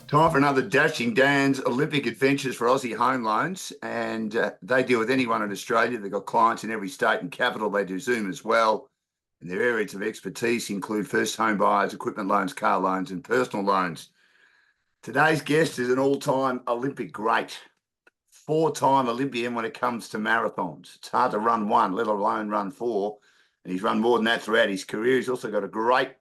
Time for another dashing Dan's Olympic adventures for Aussie Home Loans, and they deal with anyone in Australia. They've got clients in every state and capital. They do Zoom as well, and their areas of expertise include first home buyers, equipment loans, car loans, and personal loans. Today's guest is an all-time Olympic great, four-time Olympian when it comes to marathons. It's hard to run one, let alone run four, and he's run more than that throughout his career. He's also got a great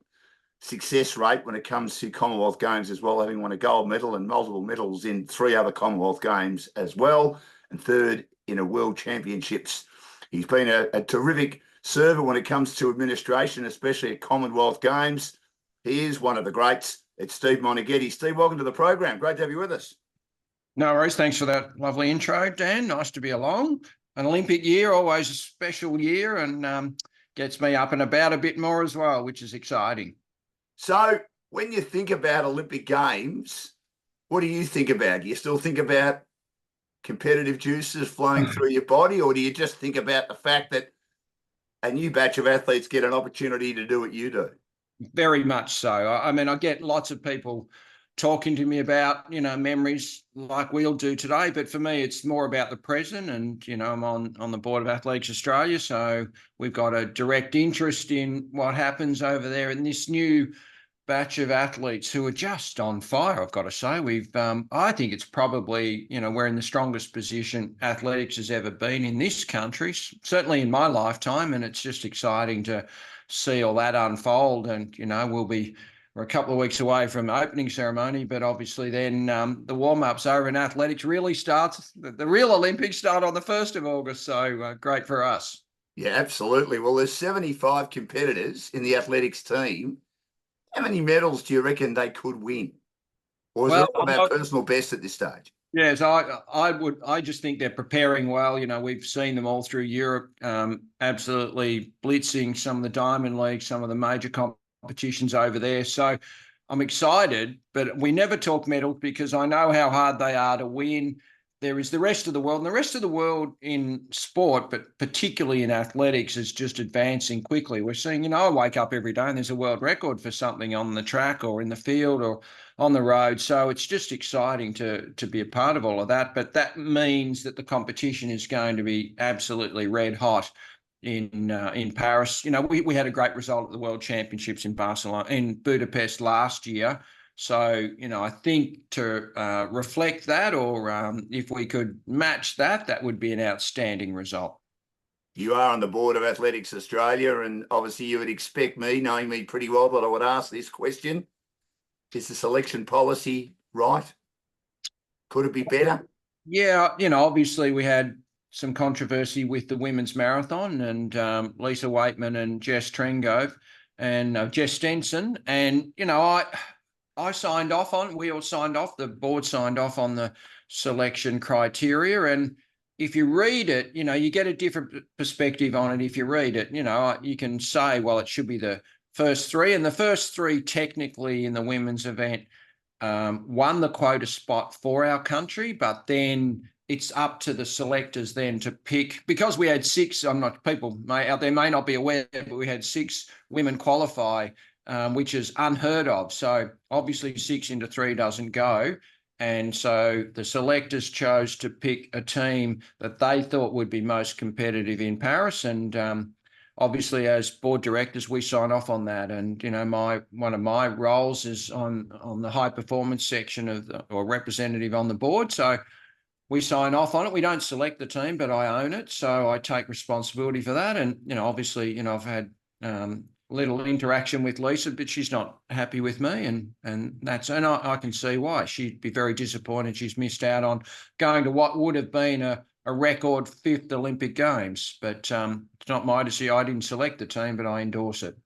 success rate when it comes to Commonwealth Games as well, having won a gold medal and multiple medals in three other Commonwealth Games as well, and third in a World Championships. He's been a terrific server when it comes to administration, especially at Commonwealth Games. He is one of the greats. It's Steve Moneghetti. Steve, welcome to the program. Great to have you with us. No worries. Thanks for that lovely intro, Dan. Nice to be along. An Olympic year, always a special year, and gets me up and about a bit more as well, which is exciting. So when you think about Olympic Games, what do you think about? Do you still think about competitive juices flowing through your body, or do you just think about the fact that a new batch of athletes get an opportunity to do what you do? Very much so. I mean, I get lots of people talking to me about, memories like we'll do today. But for me, it's more about the present. And, I'm on the board of Athletics Australia. So we've got a direct interest in what happens over there in this new batch of athletes who are just on fire. I've got to say, I think it's probably, we're in the strongest position athletics has ever been in this country, certainly in my lifetime. And it's just exciting to see all that unfold. And, we're a couple of weeks away from opening ceremony, but obviously then the warm-ups over in athletics really starts. The real Olympics start on the 1st of August. So great for us. Yeah, absolutely. Well, there's 75 competitors in the athletics team. How many medals do you reckon they could win? Or is it all about personal best at this stage? Yes, I just think they're preparing well. We've seen them all through Europe, absolutely blitzing some of the Diamond League, some of the major competitions over there. So I'm excited, but we never talk medals because I know how hard they are to win. There is the rest of the world, and the rest of the world in sport, but particularly in athletics, is just advancing quickly. We're seeing, I wake up every day and there's a world record for something on the track or in the field or on the road. So it's just exciting to be a part of all of that. But that means that the competition is going to be absolutely red hot in Paris. We had a great result at the World Championships in Budapest last year. So, I think to reflect that, or if we could match that, that would be an outstanding result. You are on the board of Athletics Australia, and obviously you would expect me, knowing me pretty well, that I would ask this question. Is the selection policy right? Could it be better? Yeah, obviously we had some controversy with the women's marathon and Lisa Waitman and Jess Trengove and Jess Stenson. And, I signed off we all signed off, the board signed off on the selection criteria. And if you read it, you get a different perspective on it. If you read it, you can say, well, it should be the first three. And the first three technically in the women's event won the quota spot for our country, but then it's up to the selectors then to pick, because we had six, people out there may not be aware, but we had 6 women qualify, which is unheard of. So obviously 6 into 3 doesn't go. And so the selectors chose to pick a team that they thought would be most competitive in Paris. And obviously as board directors, we sign off on that. And, one of my roles is on the high performance section or representative on the board. So we sign off on it. We don't select the team, but I own it. So I take responsibility for that. And, obviously, I've had little interaction with Lisa, but she's not happy with me. And I can see why. She'd be very disappointed. She's missed out on going to what would have been a record 5th Olympic Games. But it's not my decision. I didn't select the team, but I endorse it.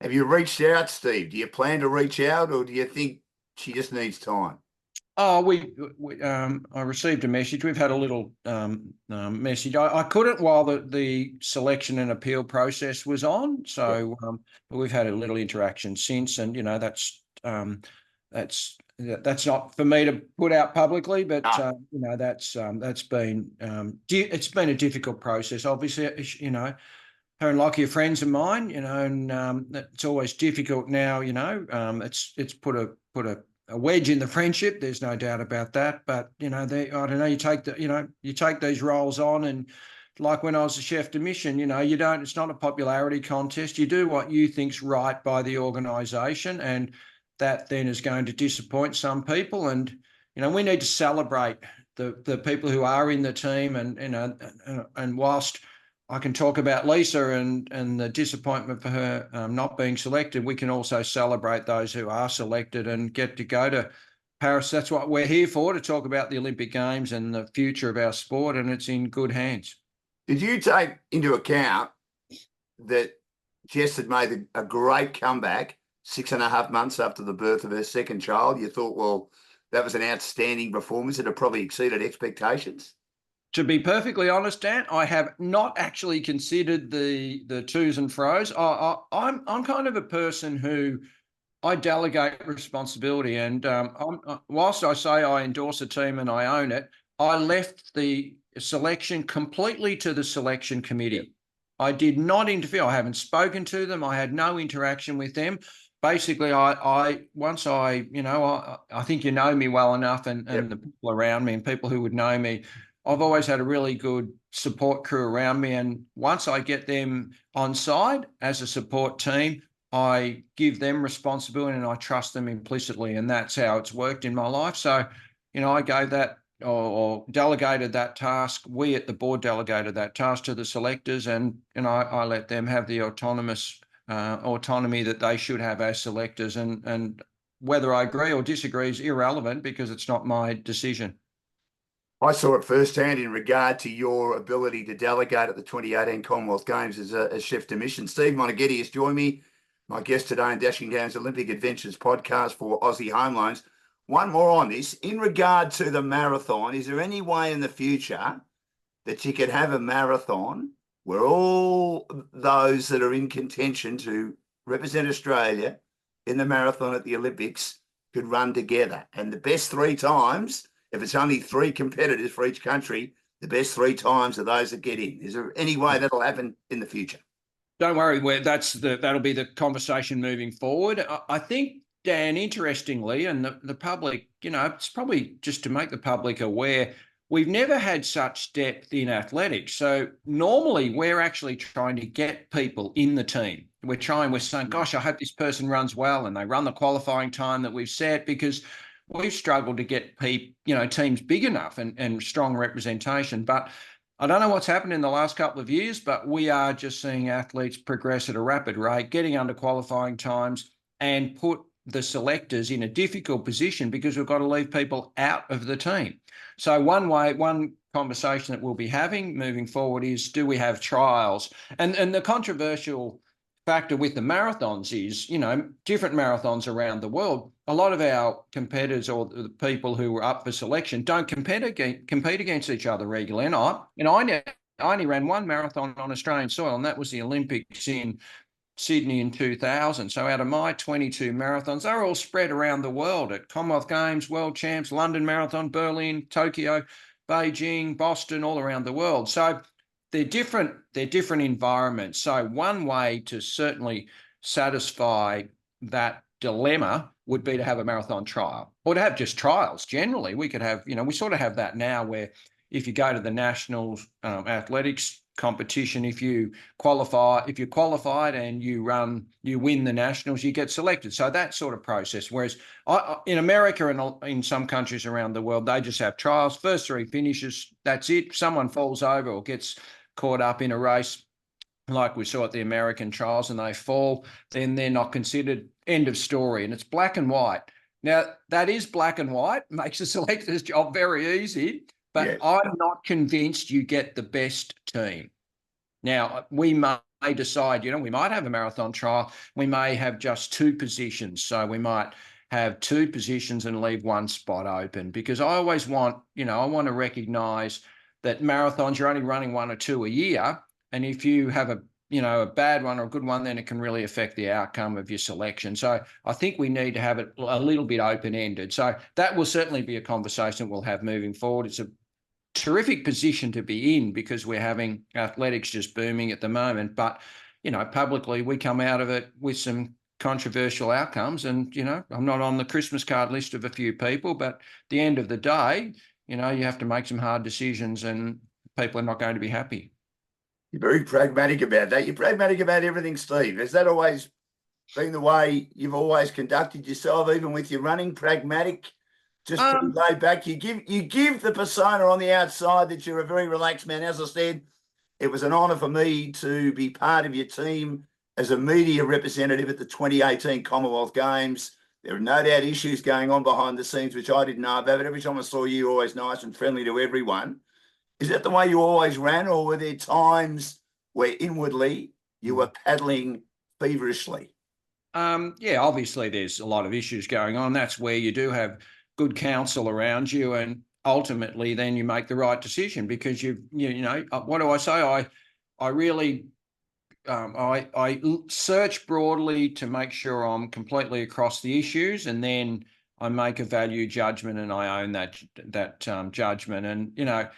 Have you reached out, Steve? Do you plan to reach out, or do you think she just needs time? Oh, I received a message. We've had a little message. I couldn't while the selection and appeal process was on. So but we've had a little interaction since, and that's not for me to put out publicly. But that's been it's been a difficult process. Obviously, her and Lockie are friends of mine. And it's always difficult now. It's put a a wedge in the friendship. There's no doubt about that. But, I don't know, you take these roles on, and like when I was a chef de mission, it's not a popularity contest. You do what you think's right by the organisation, and that then is going to disappoint some people. And, we need to celebrate the people who are in the team. And whilst I can talk about Lisa and the disappointment for her not being selected, we can also celebrate those who are selected and get to go to Paris. That's what we're here for, to talk about the Olympic Games and the future of our sport, and it's in good hands. Did you take into account that Jess had made a great comeback 6.5 months after the birth of her second child? You thought, well, that was an outstanding performance. It had probably exceeded expectations. To be perfectly honest, Dan, I have not actually considered the twos and fros. I'm kind of a person who I delegate responsibility, and whilst I say I endorse a team and I own it, I left the selection completely to the selection committee. Yep. I did not interfere. I haven't spoken to them. I had no interaction with them. Basically, I think you know me well enough, and the people around me and people who would know me, I've always had a really good support crew around me. And once I get them on side as a support team, I give them responsibility and I trust them implicitly. And that's how it's worked in my life. So, I gave that or delegated that task. We at the board delegated that task to the selectors, and I let them have the autonomy that they should have as selectors. And whether I agree or disagree is irrelevant, because it's not my decision. I saw it firsthand in regard to your ability to delegate at the 2018 Commonwealth Games as chef de mission. Steve Moneghetti has joined me, my guest today on Dashing Down's Olympic Adventures podcast for Aussie Home Loans. One more on this. In regard to the marathon, is there any way in the future that you could have a marathon where all those that are in contention to represent Australia in the marathon at the Olympics could run together? And the best 3 times, if it's only 3 competitors for each country, the best 3 times are those that get in. Is there any way that'll happen in the future? Don't worry, that'll be the conversation moving forward. I think, Dan, interestingly, and the public, it's probably just to make the public aware, we've never had such depth in athletics. So normally we're actually trying to get people in the team. We're saying, gosh, I hope this person runs well and they run the qualifying time that we've set, because we've struggled to get teams big enough and strong representation. But I don't know what's happened in the last couple of years, but we are just seeing athletes progress at a rapid rate, getting under qualifying times, and put the selectors in a difficult position because we've got to leave people out of the team. So one conversation that we'll be having moving forward is, do we have trials? And the controversial factor with the marathons is, different marathons around the world, a lot of our competitors or the people who were up for selection don't compete against each other regularly. And I only ran one marathon on Australian soil, and that was the Olympics in Sydney in 2000. So out of my 22 marathons, they're all spread around the world at Commonwealth Games, World Champs, London Marathon, Berlin, Tokyo, Beijing, Boston, all around the world. So they're different environments. So one way to certainly satisfy that dilemma would be to have a marathon trial, or to have just trials. Generally, we could have, we sort of have that now, where if you go to the national athletics competition, if you're qualified and you win the nationals, you get selected. So that sort of process. Whereas in America and in some countries around the world, they just have trials. First 3 finishes, that's it. If someone falls over or gets caught up in a race, like we saw at the American trials, and they fall, then they're not considered. End of story. And it's black and white. Now, that is black and white, makes the selector's job very easy, but yes, I'm not convinced you get the best team. Now, we may decide, we might have a marathon trial. We may have just 2 positions. So we might have 2 positions and leave 1 spot open, because I always want, I want to recognise that marathons, you're only running 1 or 2 a year. And if you have a bad one or a good one, then it can really affect the outcome of your selection. So I think we need to have it a little bit open-ended. So that will certainly be a conversation we'll have moving forward. It's a terrific position to be in, because we're having athletics just booming at the moment. But, publicly, we come out of it with some controversial outcomes. And, I'm not on the Christmas card list of a few people, but at the end of the day, you have to make some hard decisions and people are not going to be happy. You're very pragmatic about that. You're pragmatic about everything, Steve. Has that always been the way you've always conducted yourself, even with your running? Pragmatic, just pretty laid back. You give the persona on the outside that you're a very relaxed man. As I said, it was an honour for me to be part of your team as a media representative at the 2018 Commonwealth Games. There are no doubt issues going on behind the scenes, which I didn't know about, but every time I saw you, always nice and friendly to everyone. Is that the way you always ran, or were there times where inwardly you were paddling feverishly? Yeah, obviously there's a lot of issues going on. That's where you do have good counsel around you, and ultimately then you make the right decision because what do I say? I really I search broadly to make sure I'm completely across the issues, and then I make a value judgment and I own that judgment. And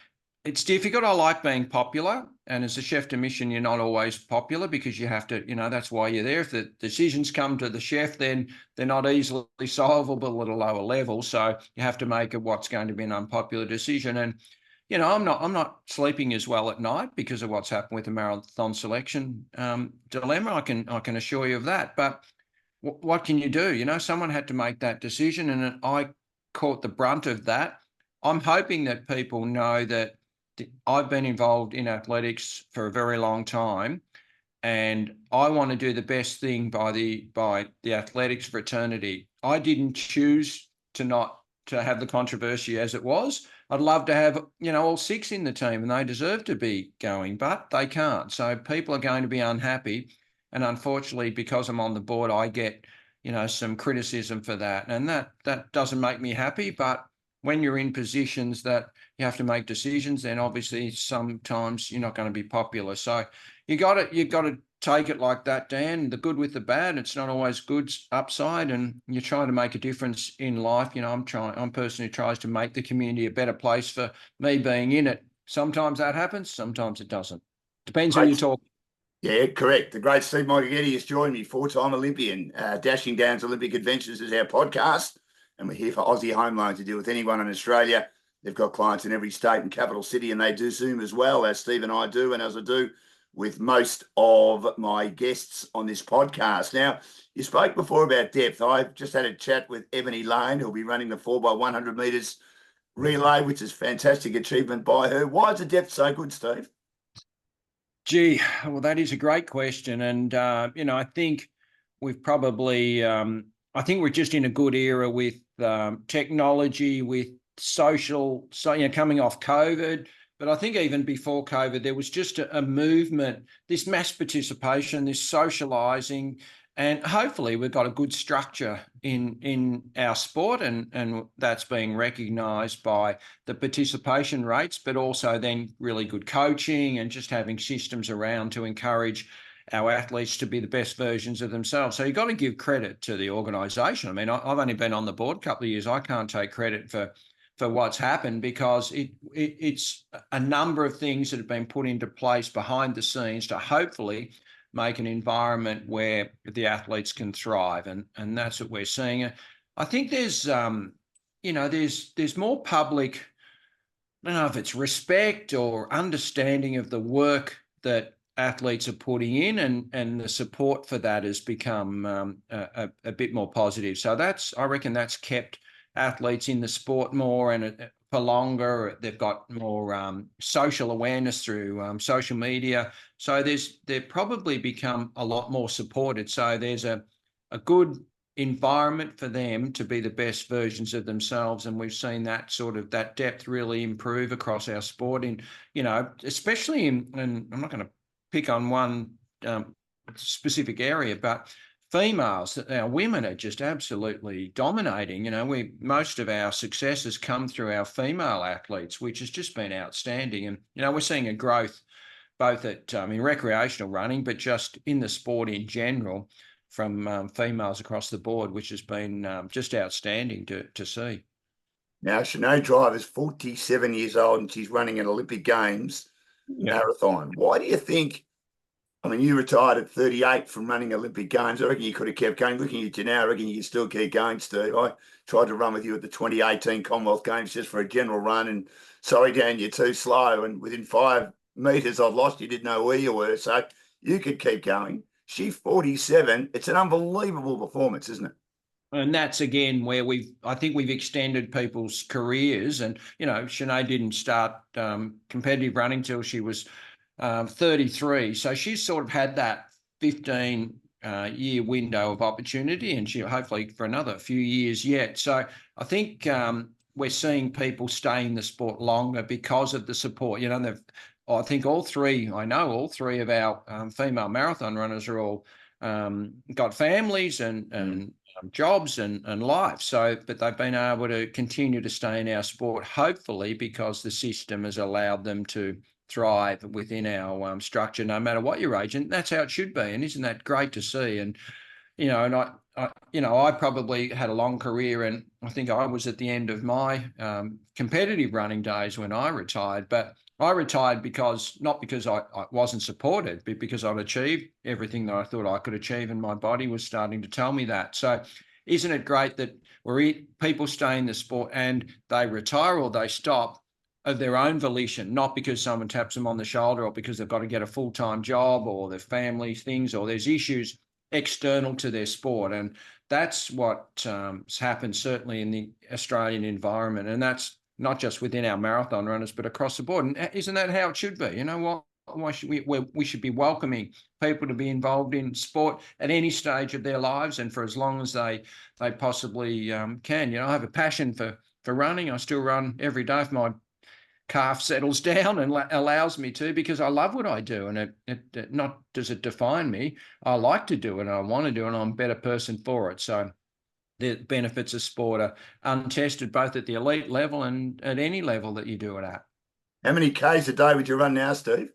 it's difficult. I like being popular. And as a chef de mission, you're not always popular because you have to, that's why you're there. If the decisions come to the chef, then they're not easily solvable at a lower level. So you have to make what's going to be an unpopular decision. And, I'm not sleeping as well at night because of what's happened with the marathon selection dilemma. I can assure you of that. But what can you do? Someone had to make that decision, and I caught the brunt of that. I'm hoping that people know that I've been involved in athletics for a very long time, and I want to do the best thing by the athletics fraternity. I didn't choose to have the controversy as it was. I'd love to have, all 6 in the team, and they deserve to be going, but they can't. So people are going to be unhappy. And unfortunately, because I'm on the board, I get, some criticism for that. And that doesn't make me happy. But when you're in positions that you have to make decisions, then obviously sometimes you're not going to be popular. So you got to take it like that, Dan. The good with the bad. It's not always good upside, and you're trying to make a difference in life. I'm a person who tries to make the community a better place for me being in it. Sometimes that happens, sometimes it doesn't. Depends who you talk. Yeah, correct. The great Steve Moneghetti has joined me, 4-time Olympian. Dashing Down's Olympic Adventures is our podcast, and we're here for Aussie Home Loans to deal with anyone in Australia. They've got clients in every state and capital city, and they do Zoom as well, as Steve and I do, and as I do with most of my guests on this podcast. Now, you spoke before about depth. I've just had a chat with Ebony Lane, who'll be running the 4x100 metres relay, which is a fantastic achievement by her. Why is the depth so good, Steve? Gee, well, that is a great question. And, I think we've probably, I think we're just in a good era with technology, with social, coming off COVID. But I think even before COVID, there was just a movement, this mass participation, this socialising, and hopefully we've got a good structure in our sport, and that's being recognised by the participation rates, but also then really good coaching and just having systems around to encourage our athletes to be the best versions of themselves. So you've got to give credit to the organisation. I mean, I've only been on the board a couple of years. I can't take credit for what's happened because it's a number of things that have been put into place behind the scenes to hopefully make an environment where the athletes can thrive. And that's what we're seeing. I think there's more public, I don't know if it's respect or understanding of the work that athletes are putting in, and the support for that has become a bit more positive. So I reckon that's kept athletes in the sport more and for longer. They've got more social awareness through social media. So they've probably become a lot more supported. So there's a good environment for them to be the best versions of themselves. And we've seen that depth really improve across our sport especially and I'm not going to pick on one specific area, but females, our women are just absolutely dominating. Most of our success has come through our female athletes, which has just been outstanding. And, we're seeing a growth both at in recreational running, but just in the sport in general from females across the board, which has been just outstanding to see. Now, Sinead Driver's 47 years old and she's running an Olympic Games marathon. Why do you think I mean, you retired at 38 from running Olympic Games. I reckon you could have kept going. Looking at you now, I reckon you can still keep going, Steve. I tried to run with you at the 2018 Commonwealth Games just for a general run. And sorry, Dan, you're too slow. And within 5 metres, I've lost you, didn't know where you were. So you could keep going. She 47. It's an unbelievable performance, isn't it? And that's again where I think we've extended people's careers. And, Sinead didn't start competitive running till she was 33. So she's sort of had that 15 year window of opportunity, and she'll hopefully for another few years yet. So I think we're seeing people stay in the sport longer because of the support. I think all three of our female marathon runners are all got families and jobs and life. So, but they've been able to continue to stay in our sport, hopefully because the system has allowed them to thrive within our structure, no matter what your age. And that's how it should be. And isn't that great to see? And, I probably had a long career, and I think I was at the end of my competitive running days when I retired, but I retired not because I wasn't supported, but because I'd achieved everything that I thought I could achieve, and my body was starting to tell me that. So isn't it great that people stay in the sport and they retire or they stop of their own volition, not because someone taps them on the shoulder or because they've got to get a full-time job or their family things or there's issues external to their sport. And that's what has happened certainly in the Australian environment. And that's not just within our marathon runners, but across the board. And isn't that how it should be? You know what? Why should we should be welcoming people to be involved in sport at any stage of their lives and for as long as they possibly can. I have a passion for running. I still run every day if my calf settles down and allows me to, because I love what I do, and it not does it define me. I like to do it and I want to do it, and I'm a better person for it. So the benefits of sport are untested, both at the elite level and at any level that you do it at. How many Ks a day would you run now, Steve?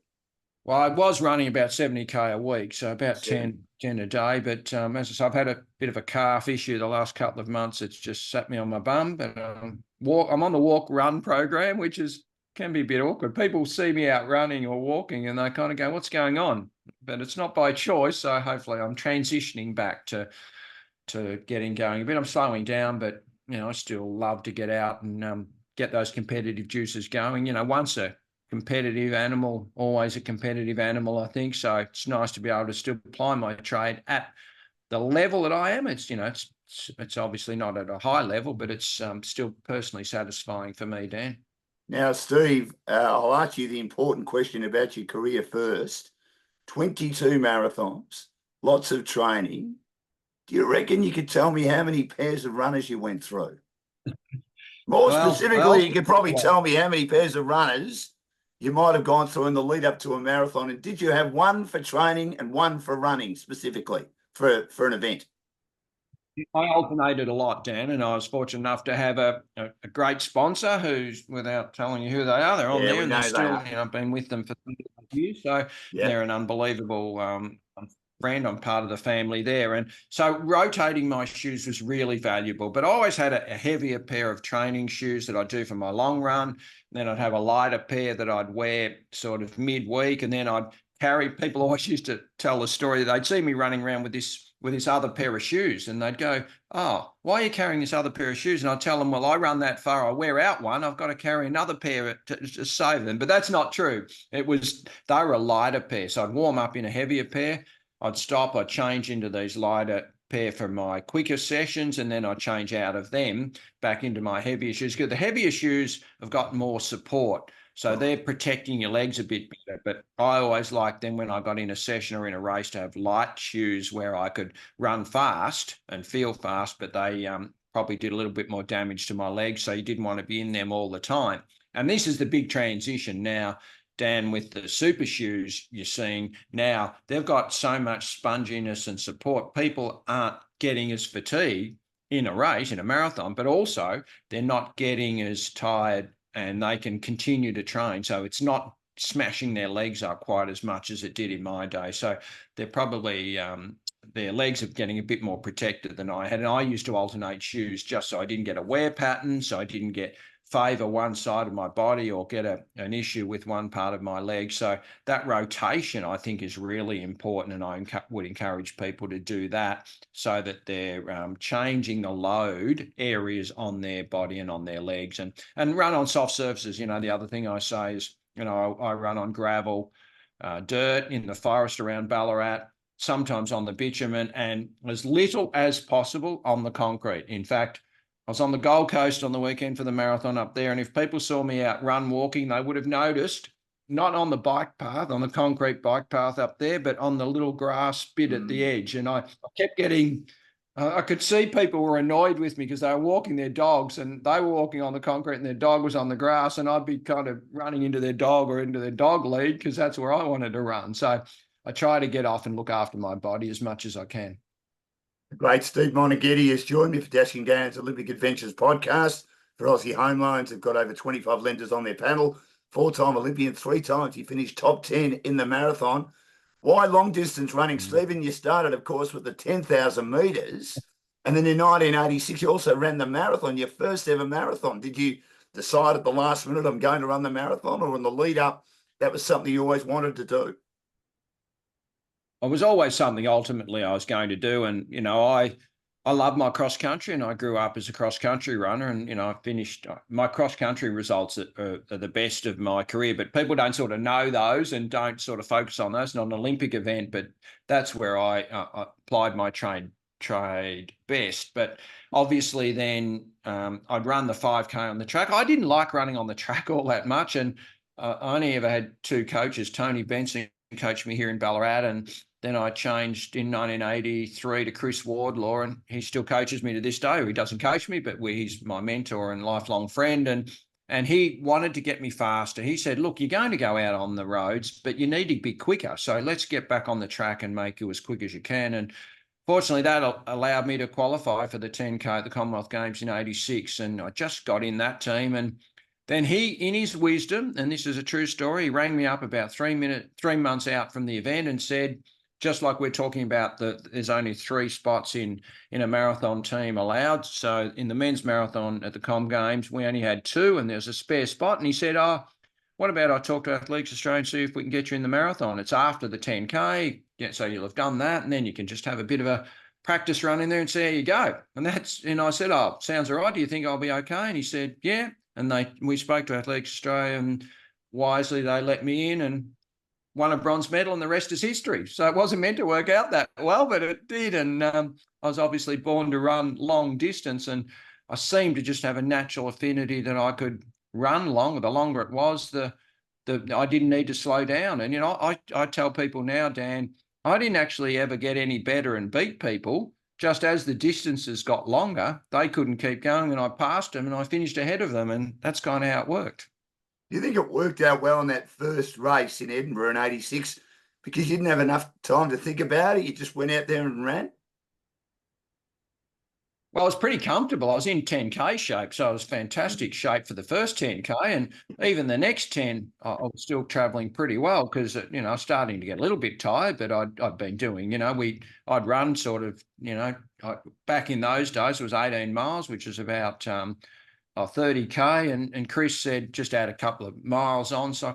Well, I was running about 70K a week, so about 10 a day. But as I say, I've had a bit of a calf issue the last couple of months. It's just sat me on my bum. But I'm on the walk-run program, which can be a bit awkward. People see me out running or walking and they kind of go, what's going on? But it's not by choice. So hopefully I'm transitioning back to getting going a bit. I'm slowing down, but, I still love to get out and get those competitive juices going. Once a competitive animal, always a competitive animal, I think. So it's nice to be able to still apply my trade at the level that I am. It's, it's obviously not at a high level, but it's still personally satisfying for me, Dan. Now, Steve, I'll ask you the important question about your career first. 22 marathons, lots of training. Do you reckon you could tell me how many pairs of runners you went through? More specifically, you could probably tell me how many pairs of runners you might have gone through in the lead up to a marathon. And did you have one for training and one for running specifically for an event? I alternated a lot, Dan, and I was fortunate enough to have a great sponsor who's, without telling you who they are, they're on there and they're still, I've been with them for 30 years. So they're an unbelievable friend. I'm part of the family there. And so rotating my shoes was really valuable, but I always had a heavier pair of training shoes that I do for my long run. Then I'd have a lighter pair that I'd wear sort of midweek. And then I'd carry, people always used to tell the story that they'd see me running around with this other pair of shoes, and they'd go, oh, why are you carrying this other pair of shoes? And I'd tell them, well, I run that far, I wear out one, I've got to carry another pair to save them. But that's not true. They were a lighter pair. So I'd warm up in a heavier pair, I'd stop, I'd change into these lighter pair for my quicker sessions, and then I'd change out of them back into my heavier shoes, because the heavier shoes have got more support. So they're protecting your legs a bit better. But I always liked them when I got in a session or in a race to have light shoes where I could run fast and feel fast, but they probably did a little bit more damage to my legs. So you didn't want to be in them all the time. And this is the big transition now, Dan, with the super shoes you're seeing now. They've got so much sponginess and support. People aren't getting as fatigued in a race, in a marathon, but also they're not getting as tired, and they can continue to train. So it's not smashing their legs up quite as much as it did in my day. So they're probably their legs are getting a bit more protected than I had. And I used to alternate shoes just so I didn't get a wear pattern, so I didn't get favor one side of my body or get an issue with one part of my leg. So that rotation, I think, is really important, and I would encourage people to do that so that they're changing the load areas on their body and on their legs, and run on soft surfaces. The other thing I say is, I run on gravel, dirt in the forest around Ballarat, sometimes on the bitumen, and as little as possible on the concrete. In fact, I was on the Gold Coast on the weekend for the marathon up there, and if people saw me out walking, they would have noticed, not on the bike path, on the concrete bike path up there, but on the little grass bit at the edge. And I kept getting, I could see people were annoyed with me because they were walking their dogs, and they were walking on the concrete and their dog was on the grass, and I'd be kind of running into their dog or into their dog lead because that's where I wanted to run. So I try to get off and look after my body as much as I can. Great. Steve Moneghetti has joined me for Dashing Dan's Olympic Adventures podcast for Aussie Home Loans. They've got over 25 lenders on their panel, 4-time Olympian, 3 times. He finished top 10 in the marathon. Why long distance running, Stephen? You started, of course, with the 10,000 metres. And then in 1986, you also ran the marathon, your first ever marathon. Did you decide at the last minute, I'm going to run the marathon, or in the lead up, that was something you always wanted to do? It was always something ultimately I was going to do. And, I love my cross country, and I grew up as a cross country runner, and, I finished my cross country results are the best of my career, but people don't sort of know those and don't sort of focus on those. Not an Olympic event, but that's where I applied my trade best. But obviously then I'd run the 5K on the track. I didn't like running on the track all that much. And I only ever had 2 coaches. Tony Benson coached me here in Ballarat, and then I changed in 1983 to Chris Wardlaw, and he still coaches me to this day. He doesn't coach me, but he's my mentor and lifelong friend. And he wanted to get me faster. He said, look, you're going to go out on the roads, but you need to be quicker. So let's get back on the track and make you as quick as you can. And fortunately, that allowed me to qualify for the 10K at the Commonwealth Games in 86. And I just got in that team. And then he, in his wisdom, and this is a true story, he rang me up about 3 months out from the event and said, just like we're talking about, there's only 3 spots in a marathon team allowed. So in the men's marathon at the Com Games, we only had 2, and there's a spare spot. And he said, what about I talk to Athletics Australia and see if we can get you in the marathon? It's after the 10K. Yeah, so you'll have done that, and then you can just have a bit of a practice run in there and see how you go. And I said, sounds all right. Do you think I'll be okay? And he said, yeah. And we spoke to Athletics Australia, and wisely they let me in and won a bronze medal, and the rest is history. So it wasn't meant to work out that well, but it did. And I was obviously born to run long distance, and I seemed to just have a natural affinity that I could run longer. The longer it was, I didn't need to slow down. And, I tell people now, Dan, I didn't actually ever get any better and beat people. Just as the distances got longer, they couldn't keep going, and I passed them and I finished ahead of them. And that's kind of how it worked. Do you think it worked out well in that first race in Edinburgh in 86 because you didn't have enough time to think about it? You just went out there and ran? Well, I was pretty comfortable. I was in 10K shape, so I was fantastic shape for the first 10K. And even the next 10, I was still traveling pretty well because, I was starting to get a little bit tired, but I'd been doing, I'd run sort of, back in those days, it was 18 miles, which was about 30K. And Chris said just add a couple of miles on. So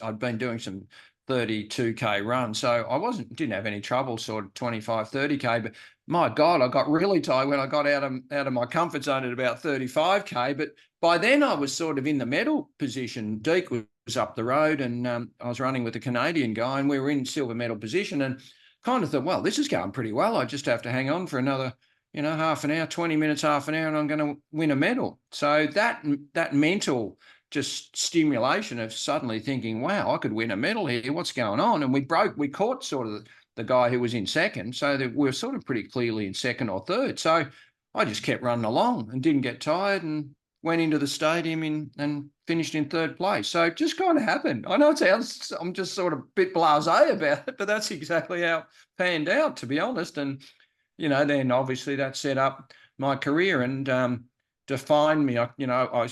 I'd been doing some 32K runs. So I didn't have any trouble sort of 25, 30K, but my God, I got really tired when I got out of my comfort zone at about 35K. But by then I was sort of in the medal position. Deke was up the road, and I was running with a Canadian guy, and we were in silver medal position, and kind of thought, well, this is going pretty well. I just have to hang on for another, half an hour, 20 minutes, half an hour, and I'm going to win a medal. So that mental just stimulation of suddenly thinking, wow, I could win a medal here. What's going on? And we caught sort of the guy who was in second, so that we were sort of pretty clearly in second or third. So I just kept running along and didn't get tired, and went into the stadium and finished in third place. So it just kind of happened. I know I'm just sort of a bit blasé about it, but that's exactly how it panned out, to be honest. And, then obviously that set up my career. And defined me. I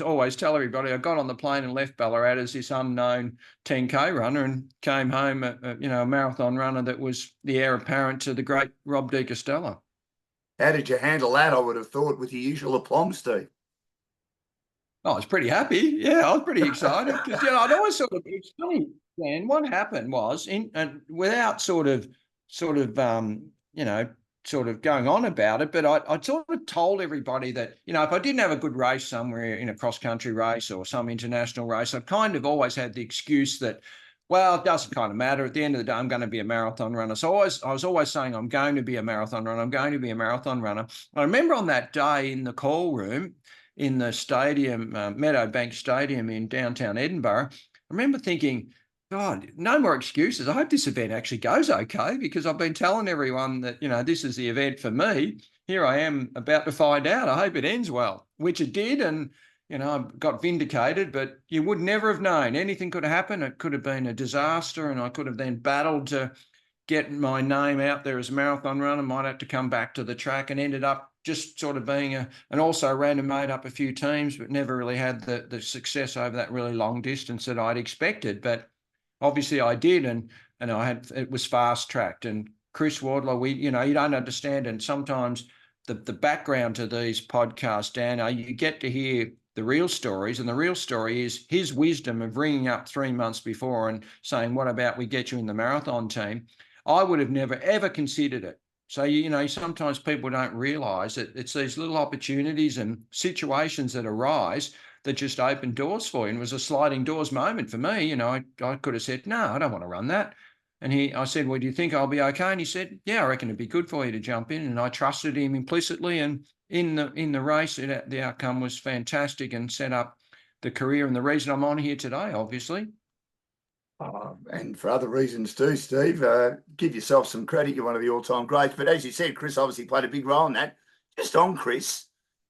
always tell everybody I got on the plane and left Ballarat as this unknown 10K runner and came home a marathon runner that was the heir apparent to the great Rob de Castella. How did you handle that? I would have thought with your usual aplomb, Steve. I was pretty happy. Yeah, I was pretty excited because I'd always it's funny, Dan. What happened was without sort of going on about it, but I sort of told everybody that, if I didn't have a good race somewhere in a cross-country race or some international race, I kind of always had the excuse that, well, it doesn't kind of matter. At the end of the day, I'm going to be a marathon runner. So I was always saying, I'm going to be a marathon runner. I'm going to be a marathon runner. I remember on that day in the call room in the stadium, Meadowbank Stadium in downtown Edinburgh, I remember thinking, God, no more excuses. I hope this event actually goes okay, because I've been telling everyone that, this is the event for me. Here I am about to find out. I hope it ends well, which it did. And, I got vindicated, but you would never have known. Anything could have happened. It could have been a disaster, and I could have then battled to get my name out there as a marathon runner, might have to come back to the track, and ended up just sort of being and also ran and made up a few teams, but never really had the success over that really long distance that I'd expected. But obviously I did, and it was fast tracked. And Chris Wardler, you don't understand. And sometimes the background to these podcasts, Dan, you get to hear the real stories, and the real story is his wisdom of ringing up 3 months before and saying, what about we get you in the marathon team? I would have never, ever considered it. So, sometimes people don't realise that it's these little opportunities and situations that arise that just open doors for you. And it was a sliding doors moment for me. I could have said, no, I don't want to run that. And I said, well, do you think I'll be okay? And he said, yeah, I reckon it'd be good for you to jump in. And I trusted him implicitly. And in the race, the outcome was fantastic and set up the career and the reason I'm on here today, obviously. And for other reasons too, Steve. Give yourself some credit. You're one of the all-time greats. But as you said, Chris obviously played a big role in that. Just on Chris,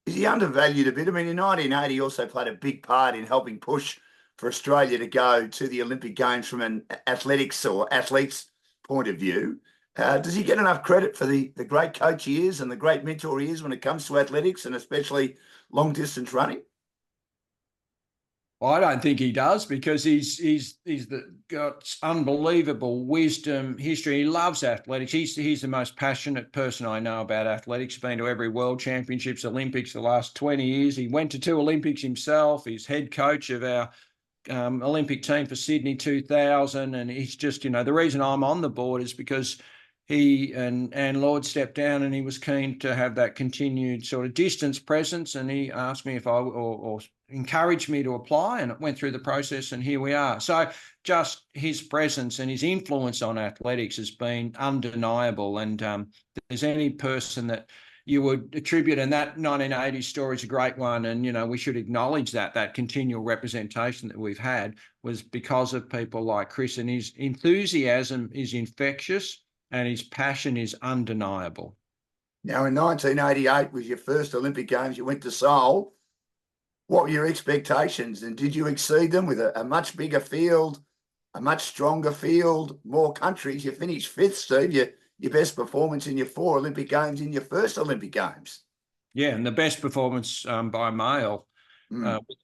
is he undervalued a bit? I mean, in 1980, he also played a big part in helping push for Australia to go to the Olympic Games from an athletics or athlete's point of view. Does he get enough credit for the great coach he is and the great mentor he is when it comes to athletics and especially long-distance running? Well, I don't think he does, because he's got unbelievable wisdom, history. He loves athletics. He's the most passionate person I know about athletics. Been to every World Championships, Olympics the last 20 years. He went to 2 Olympics himself. He's head coach of our Olympic team for Sydney 2000. And he's just, the reason I'm on the board is because he and Lord stepped down, and he was keen to have that continued sort of distance presence. And he asked me if or encouraged me to apply, and it went through the process, and here we are. So just his presence and his influence on athletics has been undeniable. And if there's any person that you would attribute, and that 1980s story is a great one, and we should acknowledge that continual representation that we've had was because of people like Chris, and his enthusiasm is infectious and his passion is undeniable. Now, in 1988 was your first Olympic Games. You went to Seoul. What were your expectations, and did you exceed them with a much bigger field, a much stronger field, more countries? You finished 5th, Steve. Your best performance in your 4 Olympic Games in your first Olympic Games. Yeah, and the best performance by male.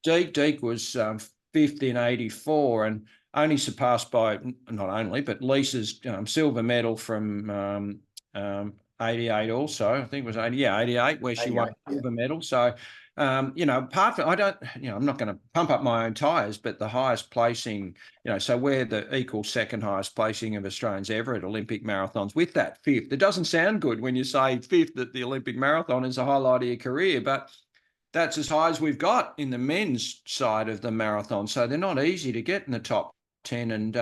Deke was 5th in 84, and only surpassed by, not only, but Lisa's silver medal from 88 also. I think it was 88, where she won the silver medal. So, apart from, I'm not going to pump up my own tyres, but the highest placing, so we're the equal second highest placing of Australians ever at Olympic marathons with that 5th. It doesn't sound good when you say 5th at the Olympic marathon is a highlight of your career, but that's as high as we've got in the men's side of the marathon. So they're not easy to get in the top 10. And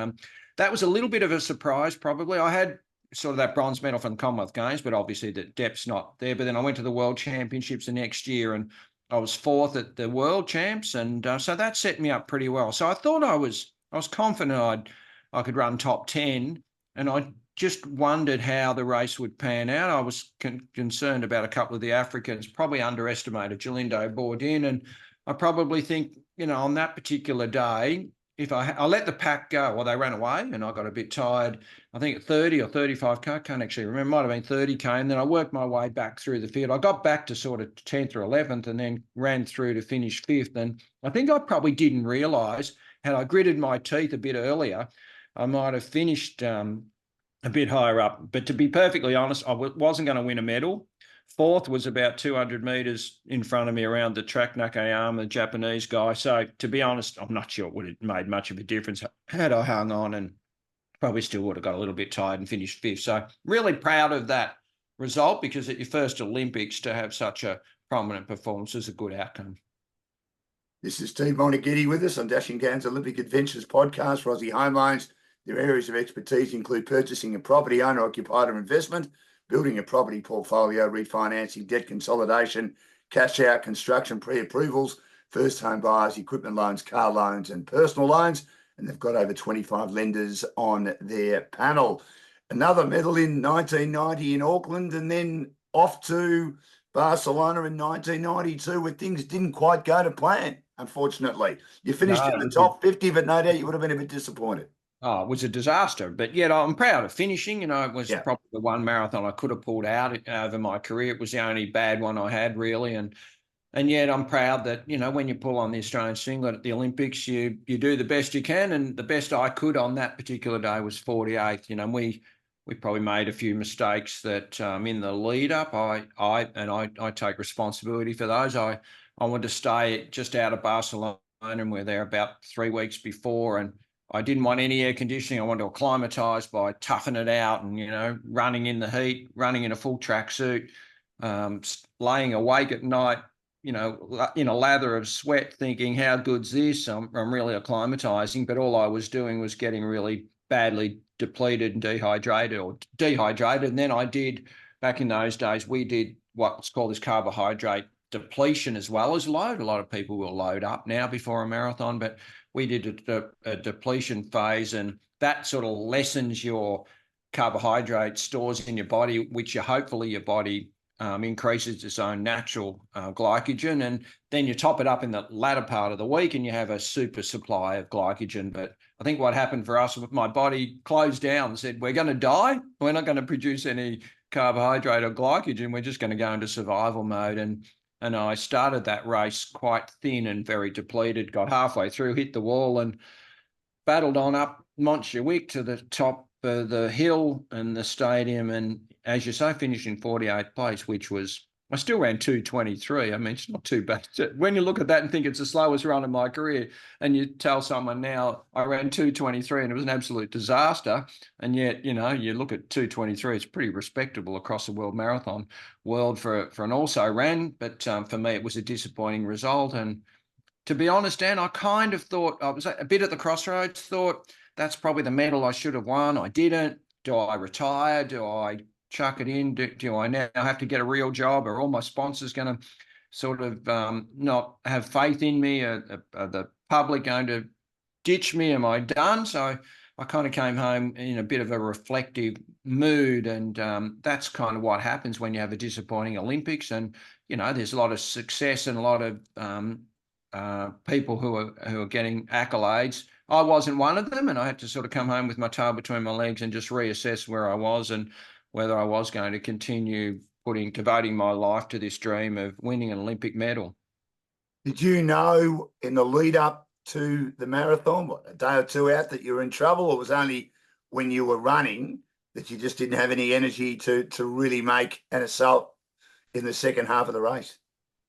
that was a little bit of a surprise, probably. I had sort of that bronze medal from the Commonwealth Games, but obviously the depth's not there. But then I went to the World Championships the next year, and I was 4th at the World Champs. And so that set me up pretty well. So I thought I was confident I could run top 10. And I just wondered how the race would pan out. I was concerned about a couple of the Africans, probably underestimated Jalindo Bourdin. And I probably think, on that particular day, if I let the pack go, well, they ran away and I got a bit tired. I think at 30 or 35K, I can't actually remember, might have been 30K. And then I worked my way back through the field. I got back to sort of 10th or 11th and then ran through to finish 5th. And I think I probably didn't realise, had I gritted my teeth a bit earlier, I might have finished a bit higher up. But to be perfectly honest, I wasn't going to win a medal. 4th was about 200 metres in front of me around the track, Nakayama, the Japanese guy. So to be honest, I'm not sure it would have made much of a difference had I hung on, and probably still would have got a little bit tired and finished 5th. So really proud of that result, because at your first Olympics to have such a prominent performance is a good outcome. This is Steve Moneghetti with us on Dashing Gans Olympic Adventures podcast for Aussie Home Loans. Their areas of expertise include purchasing a property, owner-occupied or investment, building a property portfolio, refinancing, debt consolidation, cash out, construction pre-approvals, first home buyers, equipment loans, car loans and personal loans. And they've got over 25 lenders on their panel. Another medal in 1990 in Auckland, and then off to Barcelona in 1992 where things didn't quite go to plan, unfortunately. You finished in the top 50, but no doubt you would have been a bit disappointed. Oh, it was a disaster, but yet I'm proud of finishing. You know, it was probably the one marathon I could have pulled out over my career. It was the only bad one I had, really. And yet I'm proud that, you know, when you pull on the Australian singlet at the Olympics, you do the best you can. And the best I could on that particular day was 48th. You know, we probably made a few mistakes that in the lead up, I take responsibility for those. I wanted to stay just out of Barcelona, and we're there about 3 weeks before, and I didn't want any air conditioning. I wanted to acclimatise by toughing it out and, you know, running in the heat, running in a full track suit, laying awake at night, you know, in a lather of sweat thinking, how good's this? I'm really acclimatising. But all I was doing was getting really badly depleted and dehydrated. And then I did, back in those days, we did what's called this carbohydrate depletion as well as load. A lot of people will load up now before a marathon, but we did a depletion phase, and that sort of lessens your carbohydrate stores in your body, which hopefully your body increases its own natural glycogen. And then you top it up in the latter part of the week and you have a super supply of glycogen. But I think what happened for us, my body closed down and said, we're going to die. We're not going to produce any carbohydrate or glycogen. We're just going to go into survival mode. And I started that race quite thin and very depleted, got halfway through, hit the wall and battled on up Montjuic to the top of the hill and the stadium. And as you say, finished in 48th place, which was, I still ran 2:23. I mean, it's not too bad. When you look at that and think it's the slowest run of my career, and you tell someone now I ran 2:23 and it was an absolute disaster, and yet, you know, you look at 2:23, it's pretty respectable across the world marathon world for an also ran. But for me, it was a disappointing result. And to be honest, Dan, I kind of thought, I was a bit at the crossroads, thought that's probably the medal I should have won. I didn't. Do I retire? Do I chuck it in? Do I now have to get a real job? Are all my sponsors going to sort of not have faith in me? Are the public going to ditch me? Am I done? So I kind of came home in a bit of a reflective mood, and that's kind of what happens when you have a disappointing Olympics. And, you know, there's a lot of success and a lot of people who are getting accolades. I wasn't one of them, and I had to sort of come home with my tail between my legs and just reassess where I was and whether I was going to continue devoting my life to this dream of winning an Olympic medal. Did you know in the lead up to the marathon, a day or two out, that you were in trouble, or was it only when you were running that you just didn't have any energy to really make an assault in the second half of the race?